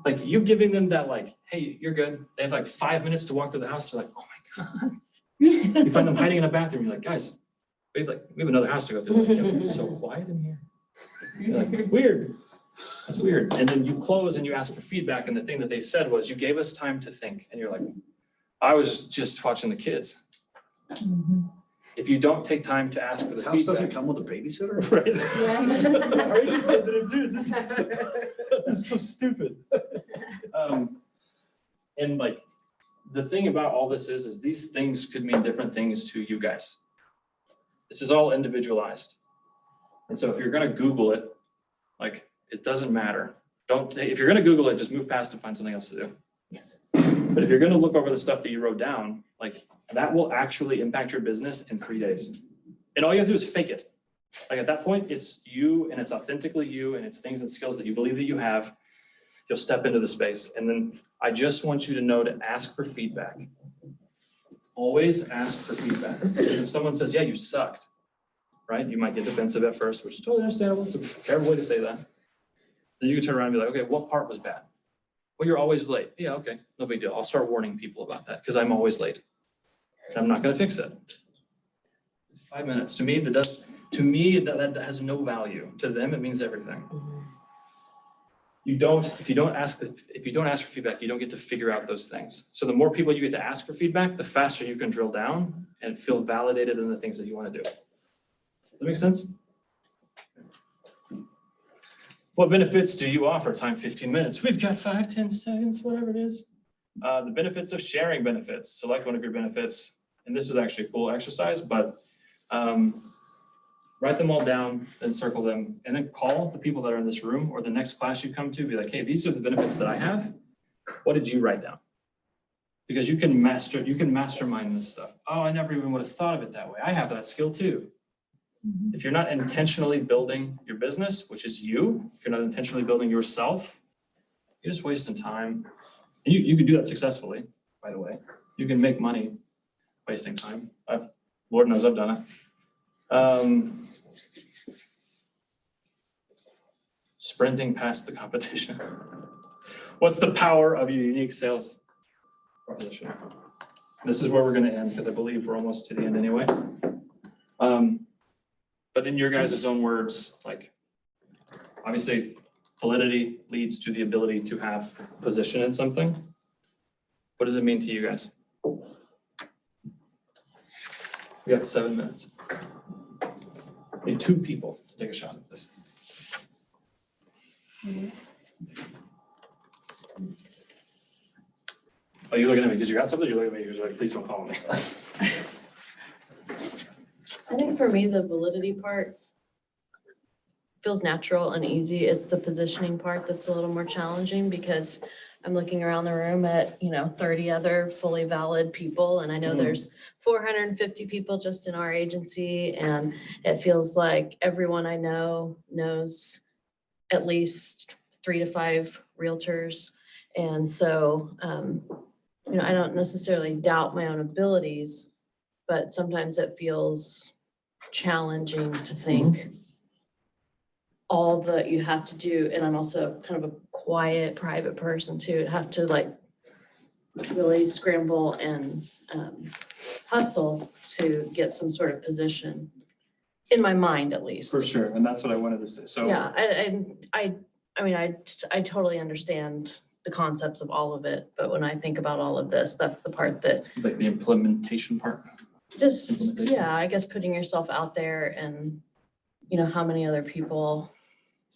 like, you giving them that, like, hey, you're good. They have like 5 minutes to walk through the house. They're like, oh my God. You find them hiding in a bathroom. You're like, guys, we have another house to go through. Like, yeah, it's so quiet in here. You're like, weird. That's weird. And then you close and you ask for feedback. And the thing that they said was, you gave us time to think. And you're like, I was just watching the kids. If you don't take time to ask for the This feedback. house doesn't come with a babysitter? Right. Our agent said that, dude, this is so stupid. And like, the thing about all this is these things could mean different things to you guys. This is all individualized. And so if you're gonna Google it, Like, it doesn't matter. If you're gonna Google it, just move past and find something else to do. But if you're gonna look over the stuff that you wrote down, like, that will actually impact your business in 3 days. And all you have to do is fake it. Like, at that point, it's you and it's authentically you and it's things and skills that you believe that you have. You'll step into the space. And then I just want you to know to ask for feedback. Always ask for feedback. Because if someone says, yeah, you sucked, right? You might get defensive at first, which is totally understandable. It's a terrible way to say that. Then you can turn around and be like, okay, what part was bad? Well, you're always late. Yeah, okay, no big deal. I'll start warning people about that because I'm always late. I'm not gonna fix it. It's 5 minutes. To me, that has no value. To them, it means everything. If you don't ask for feedback, you don't get to figure out those things. So the more people you get to ask for feedback, the faster you can drill down and feel validated in the things that you want to do. Does that make sense? What benefits do you offer? Time 15 minutes. We've got 5, 10 seconds, whatever it is. The benefits of sharing benefits. Select one of your benefits. And this is actually a cool exercise, but write them all down and circle them, and then call the people that are in this room or the next class you come to, be like, hey, these are the benefits that I have. What did you write down? Because you can mastermind this stuff. Oh, I never even would have thought of it that way. I have that skill too. If you're not intentionally building your business, which is you, if you're not intentionally building yourself, you're just wasting time. And you can do that successfully, by the way. You can make money wasting time. Lord knows I've done it. Sprinting past the competition. What's the power of your unique sales proposition? This is where we're gonna end because I believe we're almost to the end anyway. But in your guys' own words, like, obviously validity leads to the ability to have position in something. What does it mean to you guys? We got 7 minutes. We need 2 people to take a shot at this. Oh, you're looking at me because you got something? You're looking at me because you're like, please don't call me. I think for me, the validity part feels natural and easy. It's the positioning part that's a little more challenging because I'm looking around the room at, 30 other fully valid people. And I know there's 450 people just in our agency. And it feels like everyone I know knows at least 3 to 5 realtors. And so, I don't necessarily doubt my own abilities, but sometimes it feels challenging to think all that you have to do. And I'm also kind of a quiet, private person too, to have to really scramble and hustle to get some sort of position in my mind, at least. For sure, and that's what I wanted to say. So yeah, I totally understand the concepts of all of it, but when I think about all of this, that's the part that like the implementation part. I guess putting yourself out there and how many other people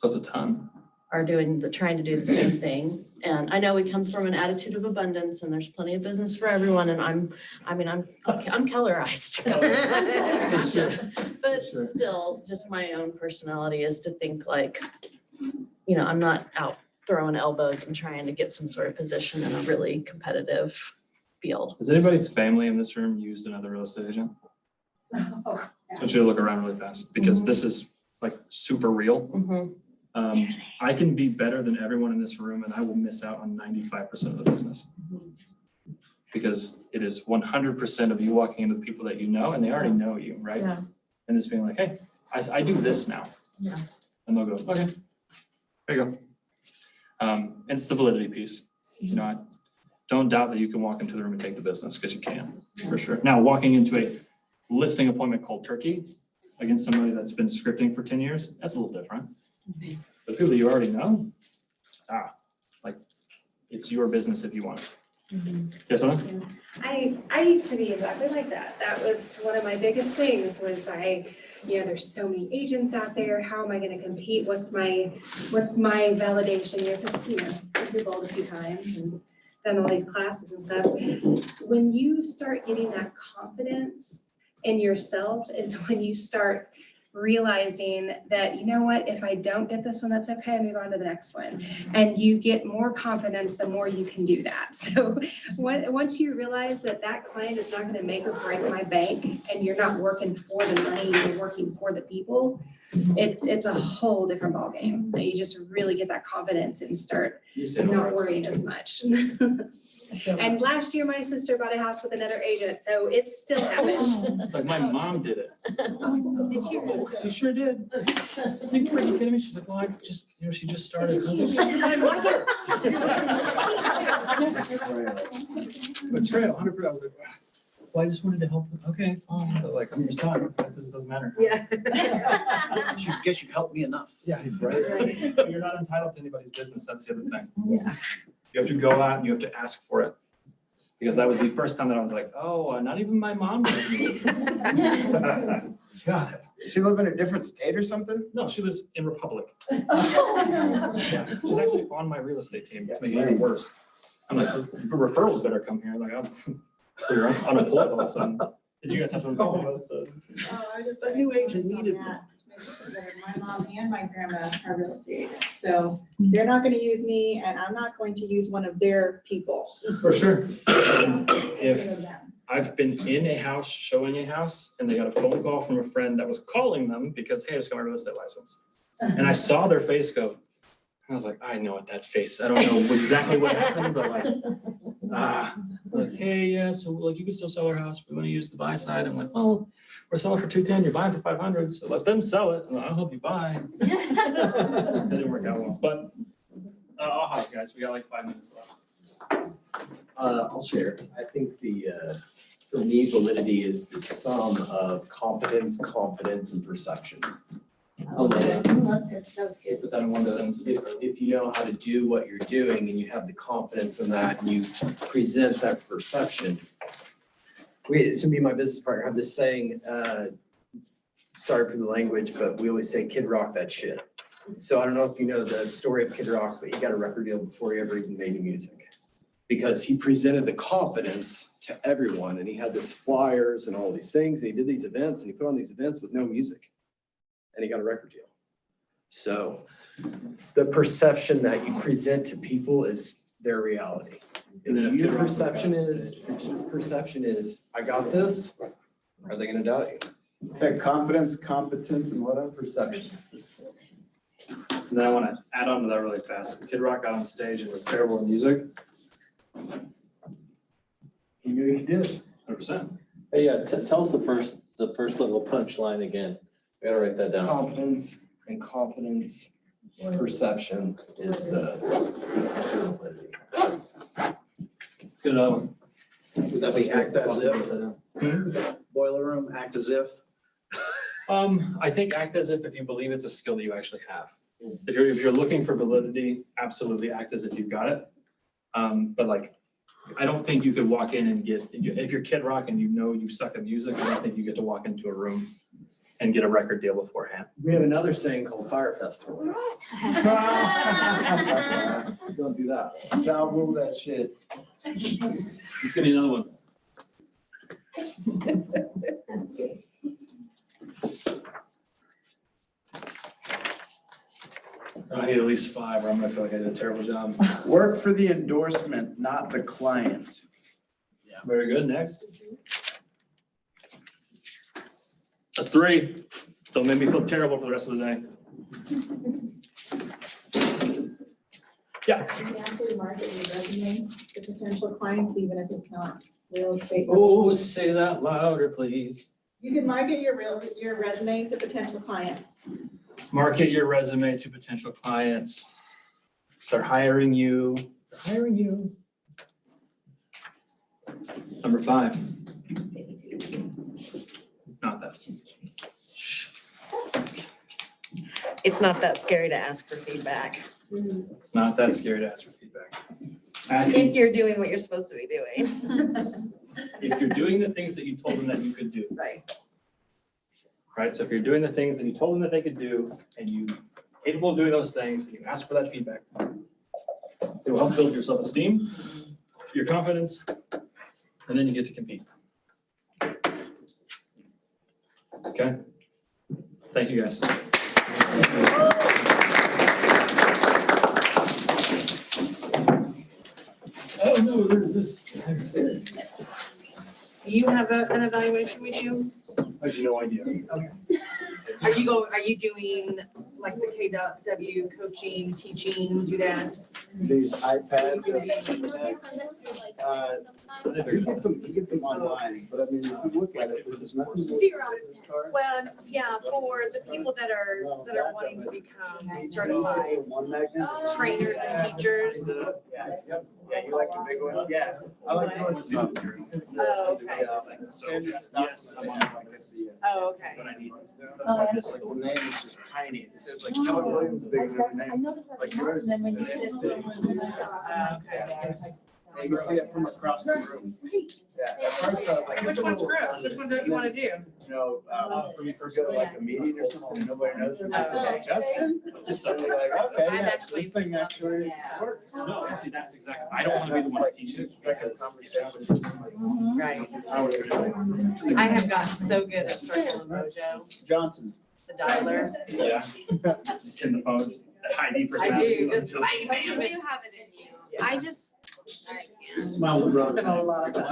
That's a ton. are trying to do the same thing. And I know we come from an attitude of abundance and there's plenty of business for everyone. And I'm Kellerized. But still, just my own personality is to think I'm not out throwing elbows and trying to get some sort of position in a really competitive field. Has anybody's family in this room used another real estate agent? So I want you to look around really fast because this is super real. I can be better than everyone in this room and I will miss out on 95% of the business. Because it is 100% of you walking into the people that you know and they already know you, right? Yeah. And just being like, hey, I do this now. Yeah. And they'll go, okay, there you go. And it's the validity piece. I don't doubt that you can walk into the room and take the business because you can, for sure. Now, walking into a listing appointment cold turkey against somebody that's been scripting for 10 years, that's a little different. The people you already know, it's your business if you want it. Yes, Anna? I used to be exactly like that. That was one of my biggest things was there's so many agents out there. How am I going to compete? What's my validation? Because I've involved a few times and done all these classes and stuff. When you start getting that confidence in yourself is when you start realizing that, you know what, if I don't get this one, that's okay, I move on to the next one. And you get more confidence the more you can do that. So once you realize that that client is not gonna make or break my bank, and you're not working for the money, you're working for the people, it's a whole different ballgame. You just really get that confidence and start not worrying as much. And last year, my sister bought a house with another agent, so it still happens. It's like my mom did it. Did you? She sure did. I was like, are you kidding me? She's like, well, I just, she just started. I was like, she's my mother. Betrayal, 100%. I was like, well, I just wanted to help them. Okay, fine. But like, I'm your son. This doesn't matter. Yeah. Guess you helped me enough. Yeah. Right. You're not entitled to anybody's business. That's the other thing. Yeah. You have to go out and you have to ask for it. Because that was the first time that I was like, oh, not even my mom knows me. God. She live in a different state or something? No, she lives in Republic. Yeah, she's actually on my real estate team, making it worse. I'm like, referrals better come here. Like, you're unemployed all of a sudden. Did you guys have something? Oh, I just. That new agent needed me. My mom and my grandma are real estate agents, so they're not gonna use me and I'm not going to use one of their people. For sure. If I've been in a house, showing a house, and they got a phone call from a friend that was calling them because, hey, I just got my real estate license. And I saw their face go, I was like, I know what that face, I don't know exactly what happened, but like, hey, yeah, so like you can still sell our house, we want to use the buy side. I'm like, oh, we're selling for 210, you're buying for 500, so let them sell it, and I'll help you buy. That didn't work out well, but I'll house, guys, we got like 5 minutes left. I'll share. I think for me, validity is the sum of competence, confidence, and perception. That's good, that was good. Put that in one So sentence. if you know how to do what you're doing and you have the confidence in that and you present that perception. So me and my business partner have this saying, sorry for the language, but we always say, Kid Rock that shit. So I don't know if you know the story of Kid Rock, but he got a record deal before he ever even made any music. Because he presented the confidence to everyone and he had this flyers and all these things and he did these events and he put on these events with no music. And he got a record deal. So the perception that you present to people is their reality. If your perception is, I got this, are they gonna doubt you? Say confidence, competence, and what else? Perception. And then I want to add on to that really fast. Kid Rock got on stage and was terrible in music. He knew he could do it. 100%. Hey, yeah, tell us the first little punchline again. We gotta write that down. Competence and confidence, perception is the. Let's get another one. Would that be act as if? Boiler room, act as if? I think act as if you believe it's a skill that you actually have. If you're looking for validity, absolutely act as if you've got it. But like, I don't think you could walk in and if you're Kid Rock and you know you suck at music, I don't think you get to walk into a room and get a record deal beforehand. We have another saying called Fire Festival. Don't do that. I'll rule that shit. Let's get another one. That's good. I need at least 5 or I'm gonna feel like I did a terrible job. Work for the endorsement, not the client. Yeah. Very good, next. That's 3. Don't make me feel terrible for the rest of the day. Yeah. You have to market your resume to potential clients, even if it's not real estate. Oh, say that louder, please. You can market your resume to potential clients. Market your resume to potential clients. They're hiring you. They're hiring you. Number 5. Not that. It's not that scary to ask for feedback. It's not that scary to ask for feedback. If Asking you're doing what you're supposed to be doing. if you're doing the things that you told them that you could do. Right. Right, so if you're doing the things that you told them that they could do and you're capable of doing those things, and you ask for that feedback, it will help build your self-esteem, your confidence, and then you get to compete. Okay? Thank you, guys. Oh, no, there's this. Do you have an evaluation we do? I have no idea. Are you doing like the KW coaching, teaching, do that? These iPads. You get some online, but I mean, if you look at it, this is nothing. 0 out of 10. Well, yeah, for the people that are wanting to become certified trainers and teachers. Yeah, you like the big one? Yeah, I like yours too. Oh, okay. Standard stuff, I'm on like a CS. Oh, okay. But I need this stuff. That's why this is the name is just tiny. It says like Keller Williams bigger than the name. Like yours. Okay. Yeah, you see it from across the room. Yeah. At first I was like, Which one's gross? Which one don't you want to do? You know, for me personally, like a meeting or something, and nobody knows. Okay. Justin? Just like, okay, I'm yeah, actually- this thing actually works. No, see, that's exactly, I don't want to be the one to teach it. Like a conversation. Right. I would really- I have gotten so good at Circle Mojo, Johnson. the dialer. Yeah. Just hitting the phones at high D I percent. do, just bang, bang, You bang. do have it in you. I just, I can't. My little brother. Been a lot of fun.